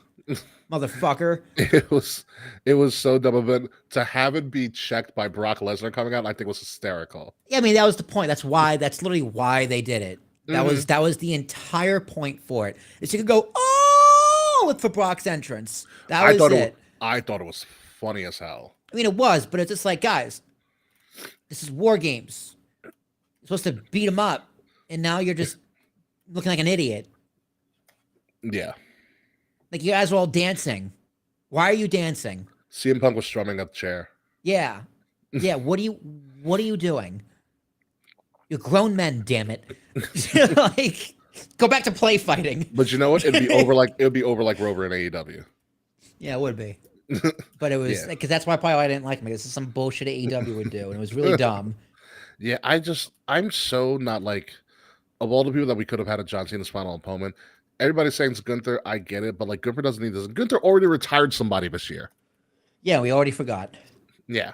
motherfucker. It was so dumb of it to have it be checked by Brock Lesnar coming out. I think was hysterical. Yeah, I mean that was the point. That's literally why they did it. That was the entire point for it. Is you could go, oh, look for Brock's entrance. That was it. I thought it was funny as hell. I mean, it was, but it's just like, guys, this is War Games. You're supposed to beat him up, and now you're just looking like an idiot. Yeah. Like, you guys are all dancing. Why are you dancing? CM Punk was strumming a chair. Yeah. Yeah, what are you doing? You're grown men, damn it. Like, go back to play fighting. But you know what? It'd be over like Rover in AEW. Yeah, it would be. But it was because that's why I didn't like him. This is some bullshit AEW would do, and it was really dumb. Yeah, I'm so not like, of all the people that we could have had a John Cena's final opponent, everybody's saying it's Gunther. I get it, but like Gunther doesn't need this. Gunther already retired somebody this year. Yeah, we already forgot. Yeah.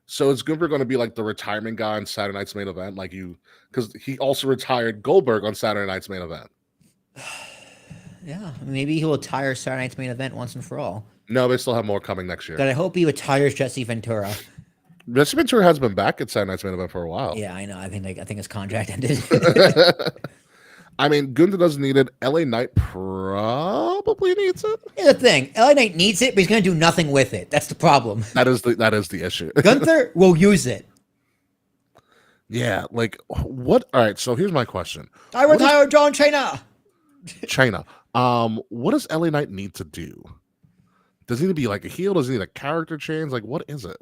So is Gunther going to be like the retirement guy on Saturday night's main event? Because he also retired Goldberg on Saturday night's main event. Yeah, maybe he'll retire Saturday night's main event once and for all. No, they still have more coming next year. God, I hope he retires Jesse Ventura. Jesse Ventura has been back at Saturday night's main event for a while. Yeah, I know. I think his contract ended. I mean, Gunther doesn't need it. LA Knight probably needs it. Here's the thing: LA Knight needs it, but he's going to do nothing with it. That's the problem. That is the issue. Gunther will use it. Yeah, like what? All right, so here's my question. I retire John Cena. China. What does LA Knight need to do? Does he need to be like a heel? Does he need a character change? Like, what is it?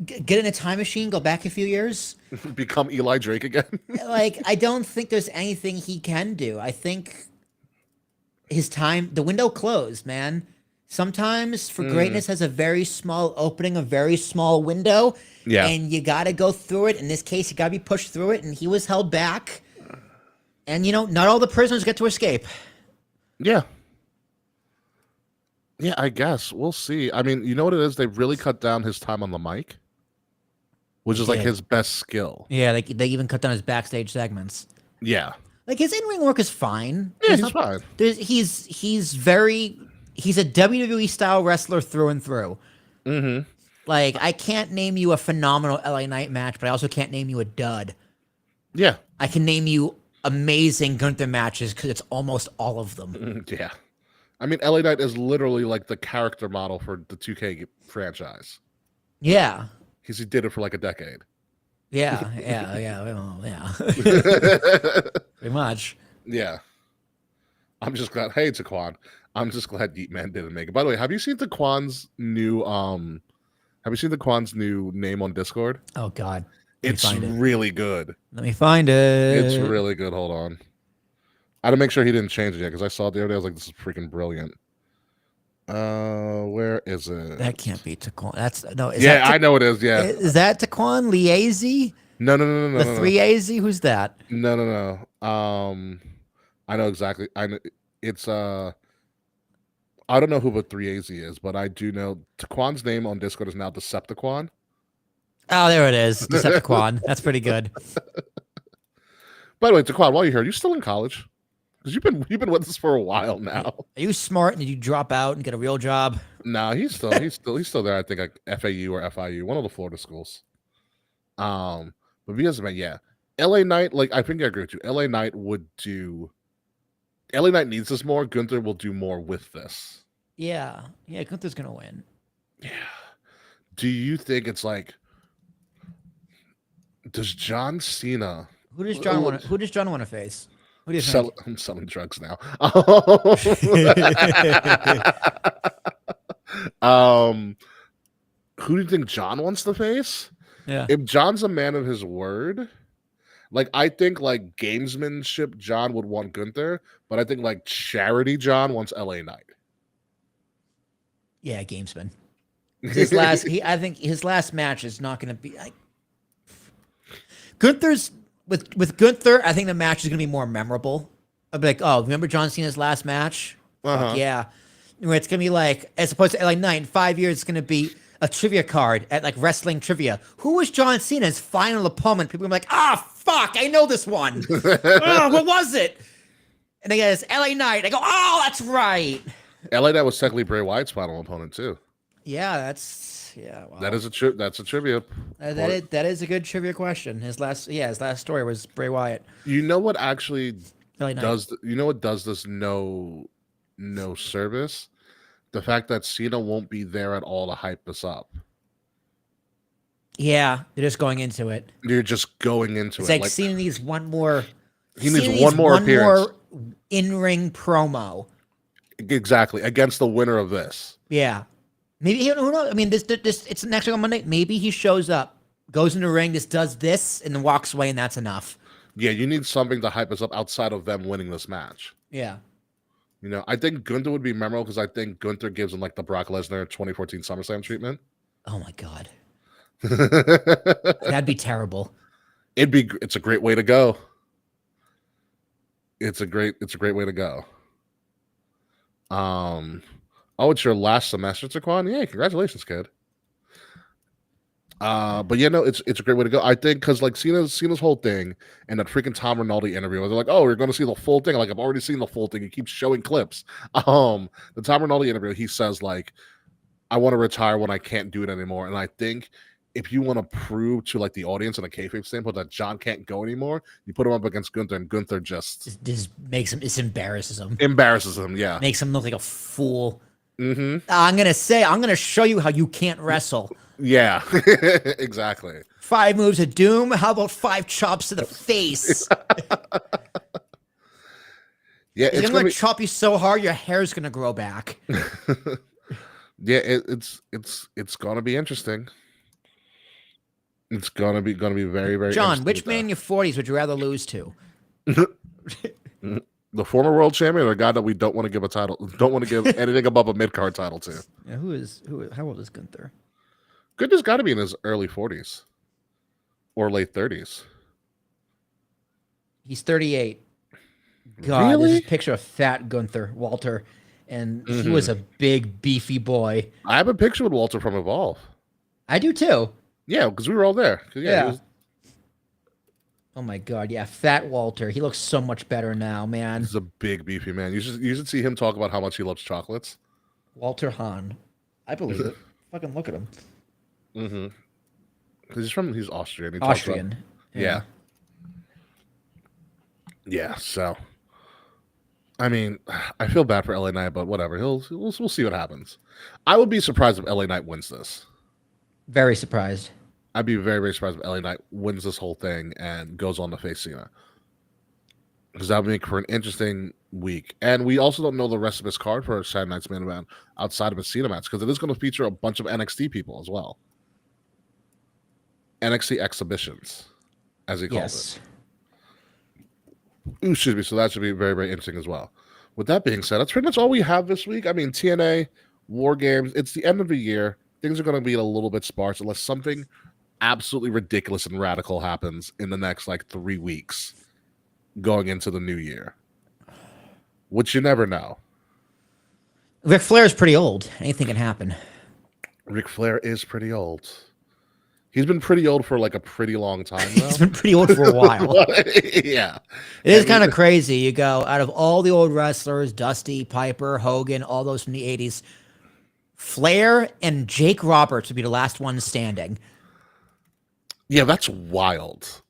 Get in a time machine, go back a few years. Become Eli Drake again? Like, I don't think there's anything he can do. I think his time, the window closed, man. Sometimes for greatness has a very small opening, a very small window. Yeah. And you got to go through it. In this case, you got to be pushed through it. And he was held back. And, not all the prisoners get to escape. Yeah. Yeah, I guess. We'll see. I mean, you know what it is? They really cut down his time on the mic, which is like his best skill. Yeah, they even cut down his backstage segments. Yeah. Like, his in-ring work is fine. Yeah, he's fine. He's a WWE style wrestler through and through. Mm-hmm. Like, I can't name you a phenomenal LA Knight match, but I also can't name you a dud. Yeah. I can name you amazing Gunther matches because it's almost all of them. Yeah. I mean, LA Knight is literally like the character model for the 2K franchise. Yeah. Because he did it for like a decade. Yeah. Pretty much. Yeah. I'm just glad. Hey, Taquan. I'm just glad Yeet Man didn't make it. By the way, have you seen Taquan's new name on Discord? Oh God. It's really good. Let me find it. It's really good. Hold on. I had to make sure he didn't change it yet because I saw it the other day. I was like, this is freaking brilliant. Where is it? That can't be Taquan. I know it is. Yeah. Is that Taquan Liazy? No. The 3AZ? Who's that? No. I know exactly. I know it's I don't know who the 3AZ is, but I do know Taquan's name on Discord is now Deceptiquan. Oh, there it is. Deceptiquan. That's pretty good. By the way, Taquan, while you're here, are you still in college? Because you've been with us for a while now. Are you smart and did you drop out and get a real job? No, he's still there. I think like FAU or FIU, one of the Florida schools. But because man, yeah, LA Knight. Like I think I agree with you. LA Knight needs this more. Gunther will do more with this. Yeah. Gunther's gonna win. Yeah. Do you think it's like? Does John Cena? Who does John want to face? What do you think? I'm selling drugs now. Who do you think John wants to face? Yeah. If John's a man of his word, like I think like gamesmanship John would want Gunther, but I think like charity John wants LA Knight. Yeah, gamesman. I think his last match is not going to be like Gunther's with Gunther. I think the match is going to be more memorable. I'll be like, oh, remember John Cena's last match? Fuck yeah. Where it's going to be like, as opposed to LA Knight, in 5 years, it's going to be a trivia card at like wrestling trivia. Who was John Cena's final opponent? People are like, fuck, I know this one. What was it? And they get LA Knight. I go, that's right. LA Knight was technically Bray Wyatt's final opponent too. Yeah, wow. That's a trivia. That is a good trivia question. His last story was Bray Wyatt. You know what actually LA does this no service? The fact that Cena won't be there at all to hype this up. Yeah, they're just going into it. You're just going into it's it. Like Cena needs one more. He needs one more appearance. In-ring promo. Exactly, against the winner of this. Yeah. Maybe, who knows? I mean, this it's next week on Monday. Maybe he shows up, goes in the ring, just does this, and then walks away, and that's enough. Yeah, you need something to hype us up outside of them winning this match. Yeah. I think Gunther would be memorable because I think Gunther gives him like the Brock Lesnar 2014 SummerSlam treatment. Oh my God. That'd be terrible. It's a great way to go. It's a great way to go. It's your last semester, Taquan? Yeah, congratulations, kid. But yeah, no, it's a great way to go. I think because like Cena's whole thing and that freaking Tom Rinaldi interview, they're like, oh, you're going to see the full thing. Like I've already seen the full thing. He keeps showing clips. The Tom Rinaldi interview, he says like, I want to retire when I can't do it anymore. And I think if you want to prove to like the audience and a kayfabe standpoint that John can't go anymore, you put him up against Gunther, and Gunther Just makes him, just embarrasses him. embarrasses him. Yeah. Makes him look like a fool. Mm-hmm. I'm gonna show you how you can't wrestle. Yeah. Exactly. 5 moves of doom. How about 5 chops to the face? Yeah, He's it's gonna gonna chop you so hard your hair's gonna grow back. yeah, it's gonna be interesting. It's gonna be very, very John, interesting which with man in your 40s would you rather lose to? that. The former world champion or a guy that we don't want to give a title, don't want to give anything above a mid card title to. Yeah, how old is Gunther? Gunther's got to be in his early 40s or late 30s. He's 38. God, Really? there's a picture of fat Gunther Walter, and he was a big, beefy boy. I have a picture with Walter from Evolve. I do too. Yeah, because we were all there. Yeah. Oh my God, yeah, fat Walter. He looks so much better now, man. He's a big beefy man. You should see him talk about how much he loves chocolates. Walter Hahn. I believe it. Fucking look at him. Mm-hmm. Because he's Austrian. He talks about- Austrian. yeah. Yeah. So, I mean, I feel bad for LA Knight, but whatever. We'll see what happens. I would be surprised if LA Knight wins this. Very surprised. I'd be very, very surprised if LA Knight wins this whole thing and goes on to face Cena. Because that would make for an interesting week. And we also don't know the rest of his card for Saturday Night's main event outside of a Cena match, because it is going to feature a bunch of NXT people as well. NXT exhibitions, as he calls it. Ooh, should be. So that should be very, very interesting as well. With that being said, that's pretty much all we have this week. I mean, TNA, War Games, it's the end of the year. Things are going to be a little bit sparse unless something absolutely ridiculous and radical happens in the next like 3 weeks going into the new year, which you never know. Ric Flair's pretty old. Anything can happen. Ric Flair is pretty old. He's been pretty old for like a pretty long time now. He's been pretty old for a while. Yeah. It is kind of crazy. You go, out of all the old wrestlers, Dusty, Piper, Hogan, all those from the 80s, Flair and Jake Roberts would be the last ones standing. Yeah, that's wild.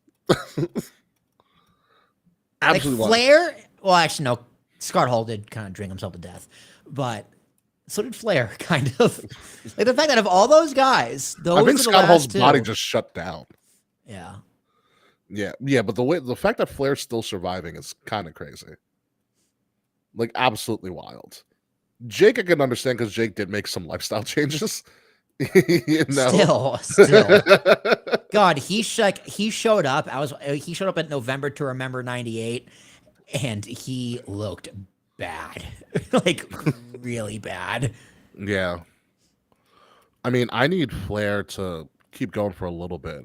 Absolutely like Flair, well, actually, no. Scott Hall did kind of drink himself to death, but so did Flair, kind of. Like the fact that of all those guys, those I think are the Scott Hall's last two. body just shut down. Yeah. Yeah, but the fact that Flair's still surviving is kind of crazy. Like absolutely wild. Jake I can understand because Jake did make some lifestyle changes. You know? Still. God, he showed up. He showed up at November to Remember '98, and he looked bad, like really bad. Yeah. I mean, I need Flair to keep going for a little bit.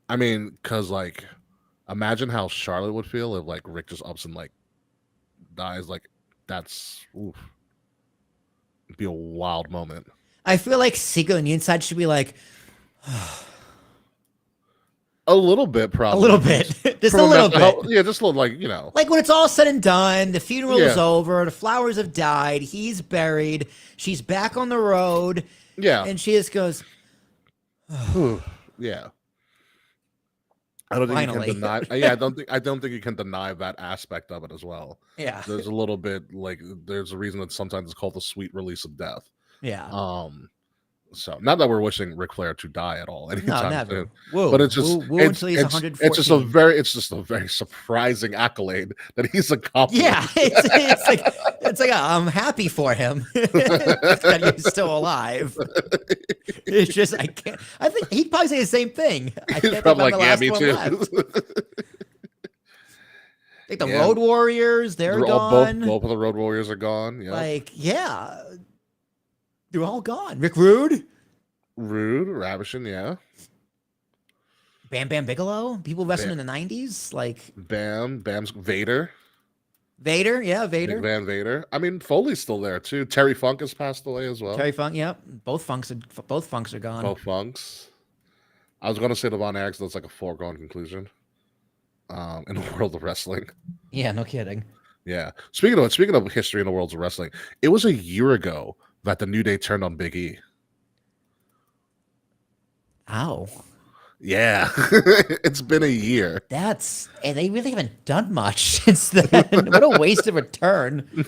I mean, because like, imagine how Charlotte would feel if like Rick just ups and like dies. Like, that's oof. It'd be a wild moment. I feel like Seagull on the inside should be like a little bit, probably. A little bit. Just a little bit. Yeah, just a little, like, you know. Like when it's all said and done, the funeral is over, the flowers have died, he's buried, she's back on the road. Yeah. And she just goes, yeah. I don't think finally. you can deny. Yeah, I don't think you can deny that aspect of it as well. Yeah. There's a little bit like there's a reason that sometimes it's called the sweet release of death. Yeah. So not that we're wishing Ric Flair to die at all anytime No, never. soon, Woo, but it's just woo it's, until he's it's, 114. it's just a very surprising accolade that he's accomplished. Yeah, it's like I'm happy for him that he's still alive. It's just I can't. I think he'd probably say the same thing. I He's can't probably think like, I'm the yeah, last me one too. left. Like the Yeah. Road Warriors, they're gone. Both of the Road Warriors are gone. Yeah, Like, yeah, they're all gone. Rick Rude, Ravishing, yeah. Bam Bam Bigelow, people wrestling in the '90s, like Bam's Vader. Vader, yeah, Vader. Big Van Vader. I mean, Foley's still there too. Terry Funk has passed away as well. Terry Funk, yeah, both Funks are gone. Both Funks. I was going to say the Von Erichs. That's like a foregone conclusion. In the world of wrestling. Yeah, no kidding. Yeah. Speaking of history in the world of wrestling, it was a year ago that the New Day turned on Big E. Ow. Yeah, it's been a year. They really haven't done much since then. What a waste of a turn.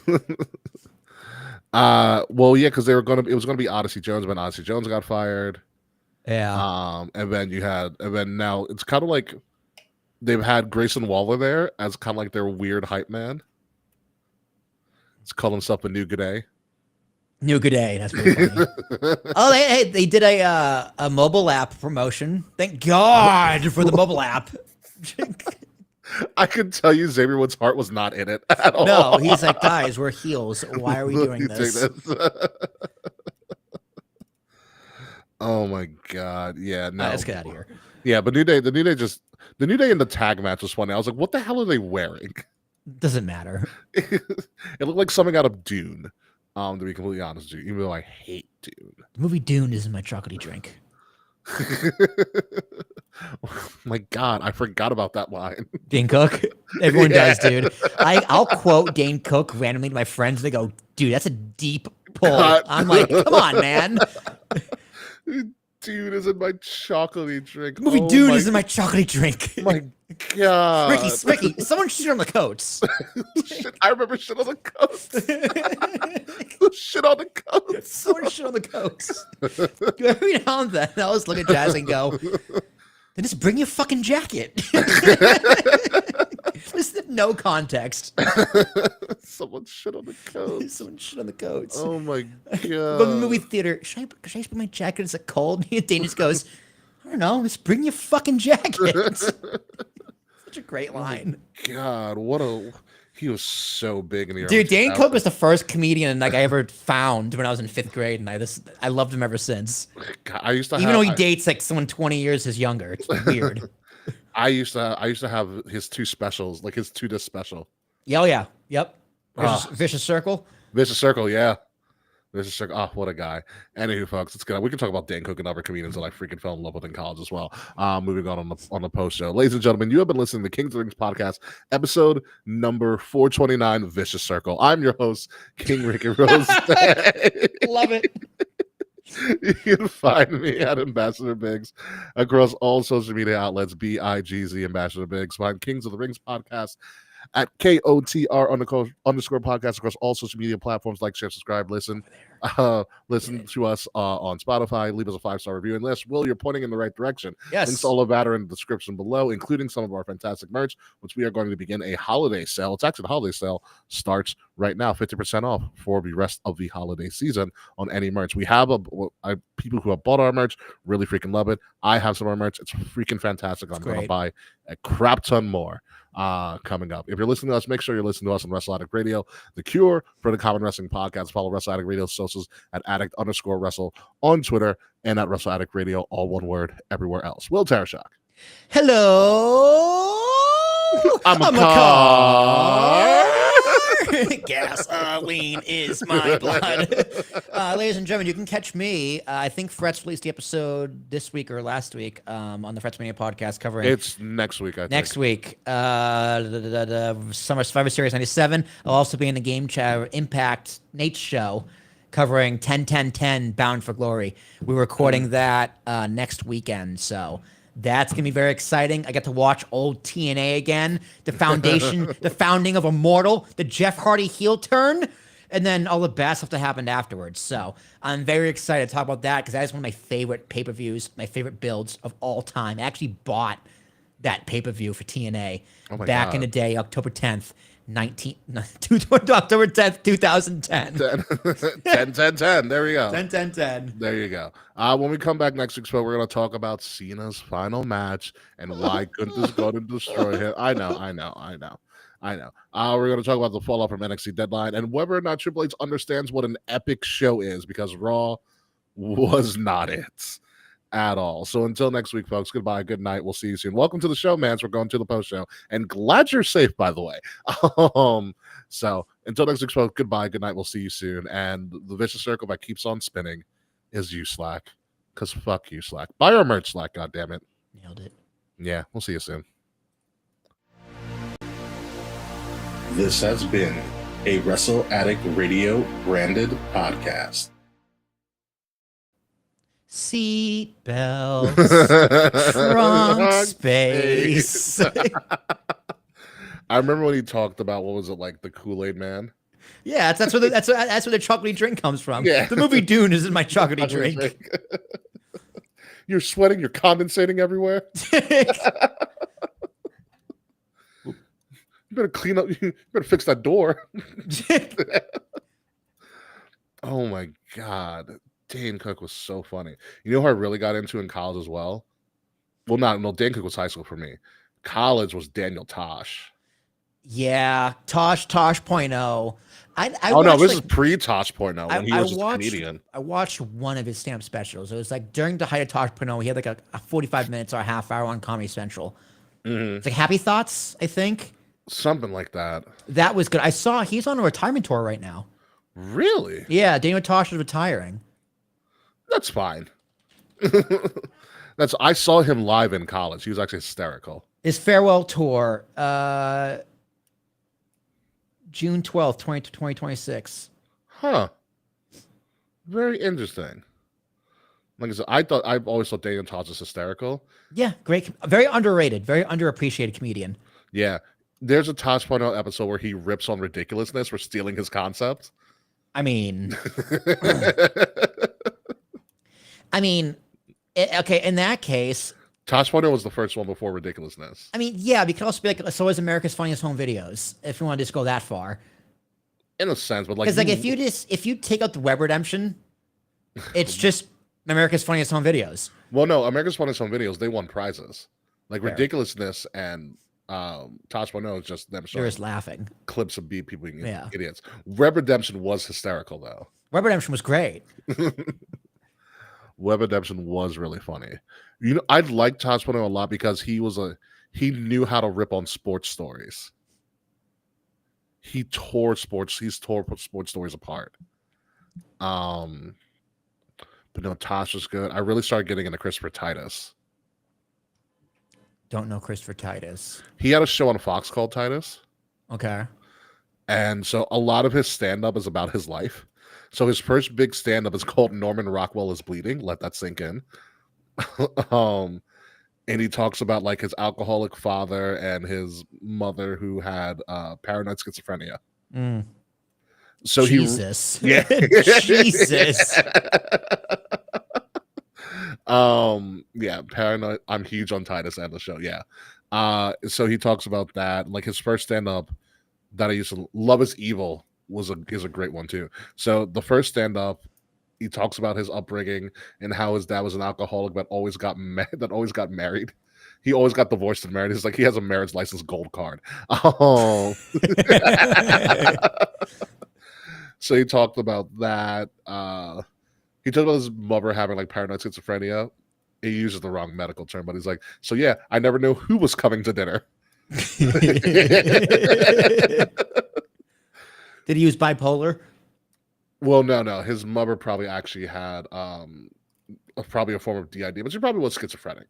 Well, yeah, because it was gonna be Odyssey Jones, but Odyssey Jones got fired. Yeah. And then now it's kind of like they've had Grayson Waller there as kind of like their weird hype man. It's called himself a new G'day. New Good Day. That's pretty funny. Oh, they did a mobile app promotion. Thank God for the mobile app. I can tell you Xavier Woods' heart was not in it at all. No, he's like, guys, we're heels. Why are we doing You take this? Oh my God. Yeah, no. Let's get out of here. Yeah, but the New Day in the tag match was funny. I was like, what the hell are they wearing? Doesn't matter. It looked like something out of Dune. To be completely honest with you, even though I hate Dune. The movie Dune isn't my chocolatey drink. My God, I forgot about that line. Dane Cook. Everyone does, dude. I'll quote Dane Cook randomly to my friends. They go, dude, that's a deep pull. God. I'm like, come on, man. Dune is in my chocolatey drink. The movie Oh Dune my- is in my chocolatey drink. My God. Ricky, someone shit on the coats. Shit, I remember shit on the coats. Shit on the coats. Someone shit on the coats. Every now and then, I always look at Jazz and go, then just bring your fucking jacket. There's no context. Someone shit on the coats. Someone shit on the coats. Oh my Go to the God. movie theater. Should I just bring my jacket? Is it cold? And Dane just goes, I don't know. Just bring your fucking jacket. Such a great line. God, he was so big in the Dude, early Dane 2000s. Cook was the first comedian like I ever found when I was in 5th grade, and I loved him ever since. God, I used to Even have, though he dates like someone 20 years his younger. It's weird. I used to have his 2 specials, like his 2 disc special. Yeah, oh yeah. Yep. Ah. Vicious Circle. Vicious Circle, yeah. Vicious Circle. Oh, what a guy. Anywho, folks, it's good. We can talk about Dan Cook and other comedians that I freaking fell in love with in college as well. Moving on the post show. Ladies and gentlemen, you have been listening to Kings of the Rings podcast, episode number 429, Vicious Circle. I'm your host, King Ricky Rose. Love it. You can find me at Ambassador Biggs across all social media outlets, BIGZ Ambassador Biggs. Find Kings of the Rings podcast at KOTR underscore podcast across all social media platforms. Like, share, subscribe, listen. Listen to us on Spotify. Leave us a 5-star review. And list, Will, you're pointing in the right direction. Yes. Links to all of that are in the description below, including some of our fantastic merch, which we are going to begin a holiday sale. It's actually the holiday sale starts right now, 50% off for the rest of the holiday season on any merch. We have people who have bought our merch really freaking love it. I have some of our merch. It's freaking fantastic. I'm going to buy a crap ton more coming up. If you're listening to us, make sure you're listening to us on Wrestle Addict Radio, the cure for the Common Wrestling Podcast. Follow Wrestle Addict Radio socials at addict_wrestle on Twitter and at Wrestle Addict Radio, all one word, everywhere else. Will Tarashak. Hello. I'm a car. Gasoline is my blood. Ladies and gentlemen, you can catch me. I think Fretz released the episode this week or last week on the Frets Mania podcast covering. It's next week, I think. Next week, the Summer Survivor Series 97. I'll also be in the Game Chat Impact Nate's show covering 10-10-10 Bound for Glory. We're recording that next weekend, so that's going to be very exciting. I get to watch old TNA again, the foundation, the founding of Immortal, the Jeff Hardy heel turn, and then all the bad stuff that happened afterwards. So I'm very excited to talk about that because that is one of my favorite pay-per-views, my favorite builds of all time. I actually bought that pay-per-view for TNA back in the day, October 10th, October 10th, 2010. 10-10-10. There we go. 10-10-10. There you go. When we come back next week's show, we're going to talk about Cena's final match and why Gunther's going to destroy him. I know. We're going to talk about the fallout from NXT Deadline and whether or not Triple H understands what an epic show is, because Raw was not it at all. So until next week, folks, goodbye, good night. We'll see you soon. Welcome to the show, man. We're going to the post show, and glad you're safe, by the way. So until next week, folks, goodbye, good night. We'll see you soon. And the vicious circle that keeps on spinning is you, Slack, because fuck you, Slack. Buy our merch, Slack. God damn it. Nailed it. Yeah, we'll see you soon. This has been a Wrestle Addict Radio branded podcast. Seat belts, trunk space. I remember when he talked about what was it like the Kool-Aid Man. Yeah, that's where that's where the chocolatey drink comes from. Yeah. The movie Dune is in my chocolatey drink. You're sweating. You're condensating everywhere. You better clean up. You better fix that door. Oh my God. Dane Cook was so funny. You know who I really got into in college as well? Well, no, Dane Cook was high school for me. College was Daniel Tosh. Yeah, Tosh point oh. I Oh no, watched, this like, is pre-Tosh point oh when he was just a watched, comedian. I watched one of his stand-up specials. It was like during the height of Tosh point oh, he had like a 45 minutes or a half hour on Comedy Central. It's like Happy Thoughts, I think. Something like that. That was good. I saw he's on a retirement tour right now. Really? Yeah, Daniel Tosh is retiring. That's fine. I saw him live in college. He was actually hysterical. His farewell tour, June 12th, 2026. Huh. Very interesting. Like I said, I've always thought Daniel Tosh is hysterical. Yeah, great. Very underrated, very underappreciated comedian. Yeah. There's a Tosh Point Out episode where he rips on ridiculousness for stealing his concept. I mean, okay, in that case, Tosh Point Out was the first one before ridiculousness. I mean, yeah, we could also be like, so is America's Funniest Home Videos, if you want to just go that far. In a sense, but like, Because like if you take out the web redemption, it's just America's Funniest Home Videos. well, no, America's Funniest Home Videos, they won prizes. Like Fair. ridiculousness and Tosh Point Out is just them You're showing just laughing. clips of people being Yeah. idiots. Web Redemption was hysterical though. Web redemption was great. Web Redemption was really funny. You know, I liked Tosh Point Out a lot because he knew how to rip on sports stories. He tore sports stories apart. But no, Tosh was good. I really started getting into Christopher Titus. Don't know Christopher Titus. He had a show on Fox called Titus. Okay. And so a lot of his stand-up is about his life. So his first big stand-up is called Norman Rockwell is Bleeding. Let that sink in. And he talks about like his alcoholic father and his mother who had paranoid schizophrenia. So Jesus. Yeah. Jesus. Yeah, paranoid. I'm huge on Titus and the show. Yeah. So he talks about that. Like his first stand-up that I used to Love is Evil is a great one too. So the first stand-up, he talks about his upbringing and how his dad was an alcoholic that always got married. He always got divorced and married. He's like he has a marriage license gold card. Oh. So he talked about that. He talked about his mother having like paranoid schizophrenia. He uses the wrong medical term, but he's like, so yeah, I never knew who was coming to dinner. Did he use bipolar? Well, no. His mother probably actually had probably a form of DID, but she probably was schizophrenic.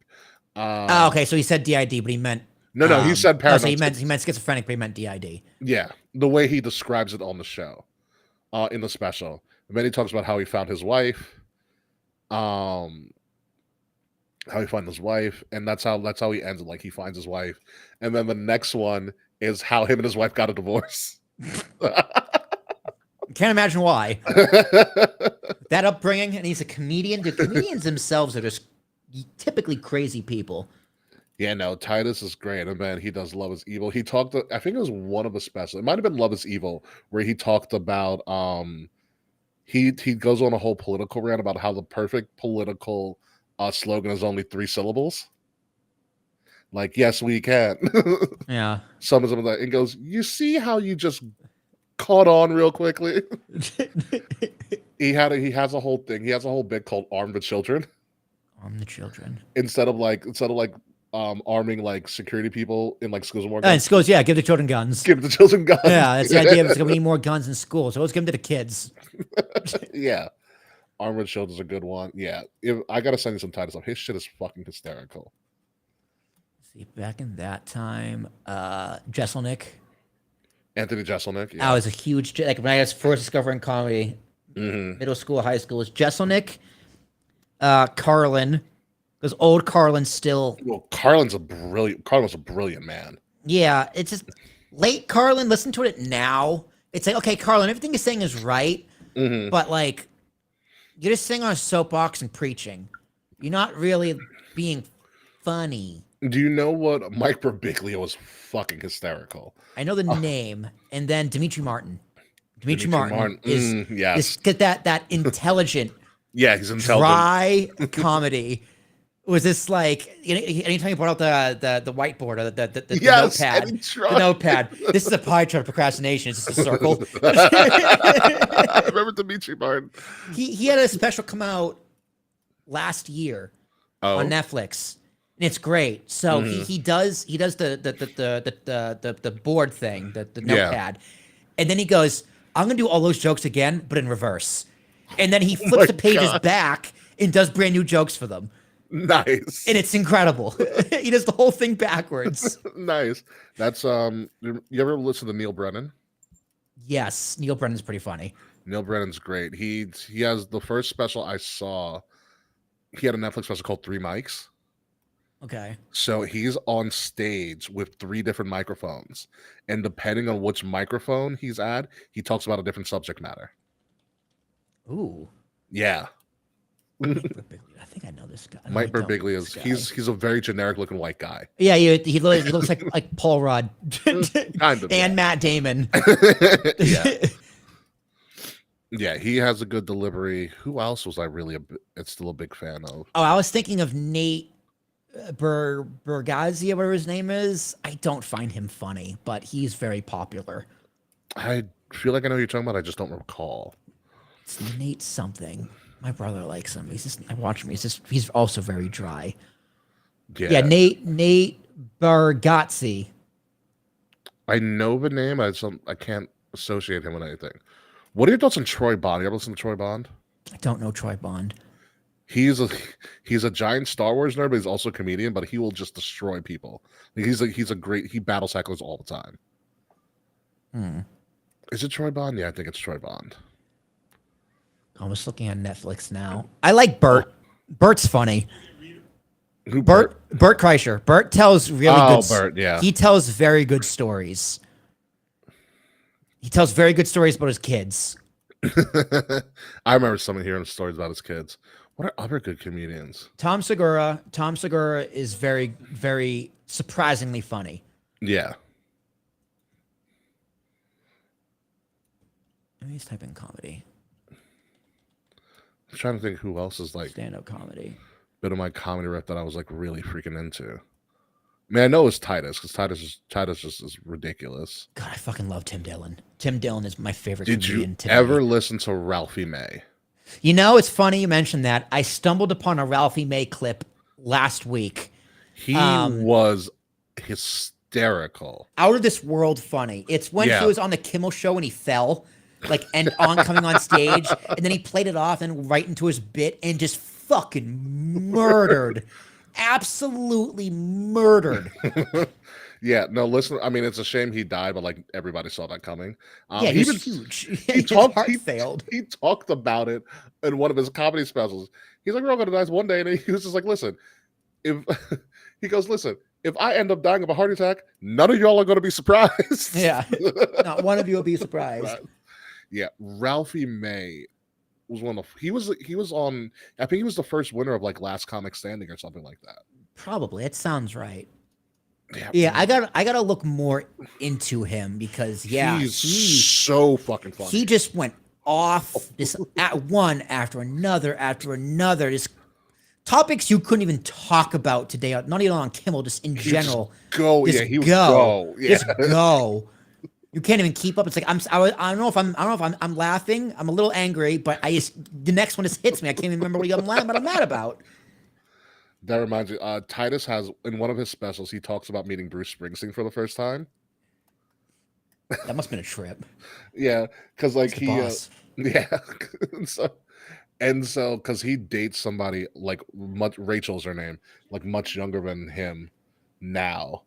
Okay, so he said DID, but he meant No, he said paranoid. So he meant schizophrenic, but he meant DID. Yeah, the way he describes it on the show, in the special. And then he talks about how he found his wife, and that's how he ends it. Like he finds his wife, and then the next one is how him and his wife got a divorce. Can't imagine why. That upbringing, and he's a comedian. The comedians themselves are just typically crazy people. Yeah, no, Titus is great, and then he does Love is Evil. He talked, I think it was one of the specials. It might have been Love is Evil, where he talked about he goes on a whole political rant about how the perfect political slogan is only 3 syllables. Like, yes, we can. Yeah. Some of that, and goes, you see how you just caught on real quickly. He has a whole thing. He has a whole bit called Arm the Children. Arm the children. Instead of arming like security people in like schools and more And schools, yeah, give the children guns. give the children guns. Yeah, that's the idea. We need more guns in schools, so let's give them to the kids. Yeah. Armored Shield is a good one. Yeah. I gotta send you some Titus stuff. His shit is fucking hysterical. See, back in that time, Jeselnik. Anthony Jeselnik. Yeah. I was a huge, like when I was first discovering comedy, middle school, high school, was Jeselnik. Carlin, because old Carlin's still. Well, Carlin's a brilliant man. Yeah, it's just late Carlin. Listen to it now. It's like, okay, Carlin, everything you're saying is right, Mhm. but like, you're just sitting on a soapbox and preaching. You're not really being funny. Do you know what Mike Birbiglia was fucking hysterical? I know the name, and then Dimitri Martin. Dimitri Dimitri Martin is yes. get that intelligent, Yeah, he's intelligent. dry comedy. Was this like anytime you brought out the whiteboard or the Yes, notepad? and he tried. The notepad. This is a pie chart of procrastination. It's just a circle. I remember Dimitri Martin. He had a special come out last year on Netflix, and it's great. So he does the board thing, the notepad, and then he goes, "I'm gonna do all those jokes again, but in reverse," and then he flips the pages back and does brand new jokes for them. Nice. And it's incredible. He does the whole thing backwards. Nice. That's you ever listen to Neil Brennan? Yes, Neil Brennan's pretty funny. Neil Brennan's great. He has the first special I saw. He had a Netflix special called Three Mics. Okay. So he's on stage with 3 different microphones, and depending on which microphone he's at, he talks about a different subject matter. Ooh. Yeah. I think I know this guy. Mike Birbiglia is he's a very generic looking white guy. Yeah, he looks like Paul Rudd. Kind of. And Matt Damon. Yeah. Yeah, he has a good delivery. Who else was I really still a big fan of? Oh, I was thinking of Nate Bergazzi, whatever his name is. I don't find him funny, but he's very popular. I feel like I know who you're talking about. I just don't recall. It's Nate something. My brother likes him. I watch him. He's also very dry. Yeah, Nate Bargatze. I know the name. I can't associate him with anything. What are your thoughts on Troy Bond? You ever listen to Troy Bond? I don't know Troy Bond. He's a giant Star Wars nerd, but he's also a comedian. But he will just destroy people. He's a great. He battles hecklers all the time. Is it Troy Bond? Yeah, I think it's Troy Bond. I'm just looking at Netflix now. I like Bert. Bert's funny. Who? Bert Kreischer. Bert tells really good. Bert, yeah. He tells very good stories. He tells very good stories about his kids. I remember someone hearing stories about his kids. What are other good comedians? Tom Segura. Tom Segura is very, very surprisingly funny. Yeah. Let me just type in comedy. I'm trying to think who else is like Stand-up comedy. Bit of my comedy rep that I was like really freaking into. I mean, I know it's Titus because Titus just is ridiculous. God, I fucking love Tim Dillon. Tim Dillon is my favorite Did comedian you today. ever listen to Ralphie May? You know, it's funny you mentioned that. I stumbled upon a Ralphie May clip last week. He was hysterical. Out of this world funny. It's when he was on the Kimmel show and he fell, and coming on stage, and then he played it off and right into his bit and just fucking murdered. Absolutely murdered. Yeah, no, listen, I mean, it's a shame he died, but like everybody saw that coming. Yeah, he was huge. His heart failed. He talked about it in one of his comedy specials. He's like, we're all going to die one day. And he was just like, listen, if I end up dying of a heart attack, none of y'all are going to be surprised. Yeah. Not one of you will be surprised. Yeah. Ralphie May was he was on, I think he was the first winner of like Last Comic Standing or something like that. Probably. It sounds right. Yeah, I gotta look more into him because he's so fucking funny. He just went off this at one after another. Just topics you couldn't even talk about today, not even on Kimmel, just in general. Go. Just go. You can't even keep up. It's like I don't know if I'm laughing. I'm a little angry, but the next one just hits me. I can't even remember what I'm mad about. That reminds me, Titus has, in one of his specials, he talks about meeting Bruce Springsteen for the first time. That must have been a trip. Yeah, because like boss. and so because he dates somebody like Rachel's her name, like much younger than him now,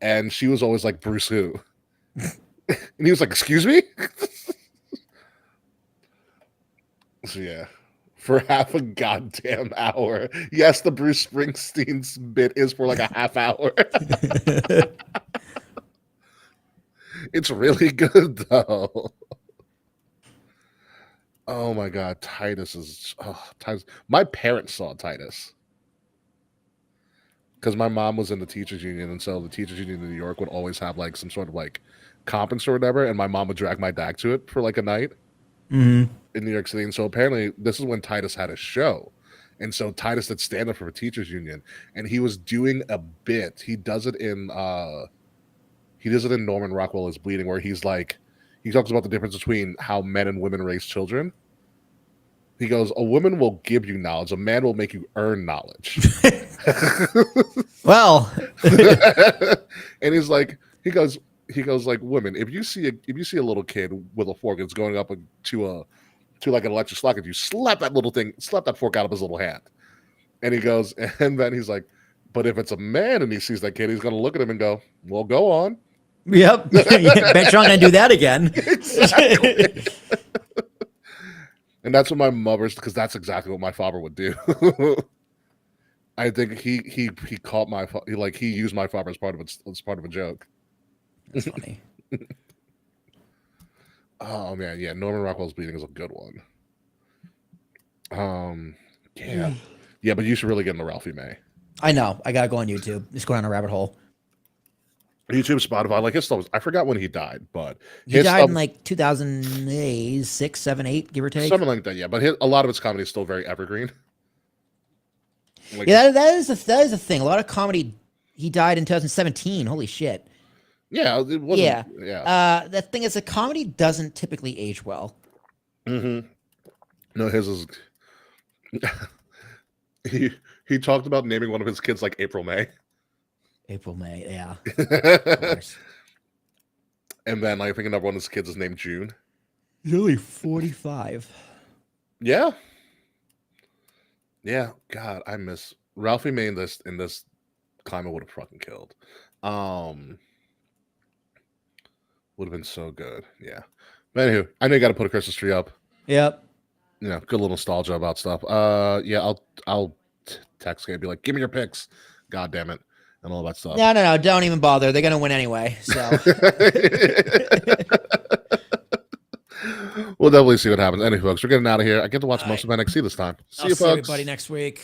and she was always like, Bruce who? And he was like, excuse me? So yeah. for half a goddamn hour. Yes, the Bruce Springsteen's bit is for like a half hour. It's really good though. Oh my god, Titus is Titus. My parents saw Titus because my mom was in the teachers union, and so the teachers union in New York would always have like some sort of like conference or whatever, and my mom would drag my dad to it for like a night Mhm. in New York City. And so apparently this is when Titus had a show. And so Titus did stand up for the teachers union, and he was doing a bit. He does it in Norman Rockwell is Bleeding, where he talks about the difference between how men and women raise children. He goes, a woman will give you knowledge, a man will make you earn knowledge. Well, And he goes like, women, if you see a little kid with a fork, it's going up to like an electric socket, you slap that fork out of his little hand. And he goes, and then he's like, but if it's a man and he sees that kid, he's gonna look at him and go, well, go on. yep. Bet you're not gonna do that again. Exactly. And that's what my mother's, because that's exactly what my father would do. I think he caught he used my father as part of a joke. That's funny. Oh man, yeah, Norman Rockwell's Bleeding is a good one. Yeah, but you should really get into Ralphie May. I know. I gotta go on YouTube. Just go down a rabbit hole. YouTube, Spotify, like his stuff. I forgot when he died, but He died in like 2006, 7, 8, give or take. something like that. Yeah, but a lot of his comedy is still very evergreen. Like, Yeah, that is the thing. A lot of comedy. He died in 2017. Holy shit. yeah, it wasn't. Yeah. The thing is, the comedy doesn't typically age well. Mm-hmm. No, his is. He talked about naming one of his kids like April May. April, May, yeah. Of course. And then I think another one of his kids is named June. He's only 45. Yeah. Yeah. God, I miss Ralphie May in this climate would have fucking killed. Would have been so good. Yeah. But anywho, I know you got to put a Christmas tree up. Yep. You know, good little nostalgia about stuff. Yeah, I'll text Gabe, be like, give me your picks. God damn it. And all that stuff. No. Don't even bother. They're gonna win anyway. So We'll definitely see what happens. Anyway, folks, we're getting out of here. I get to watch most of NXT this time. See I'll you, see folks. everybody next week.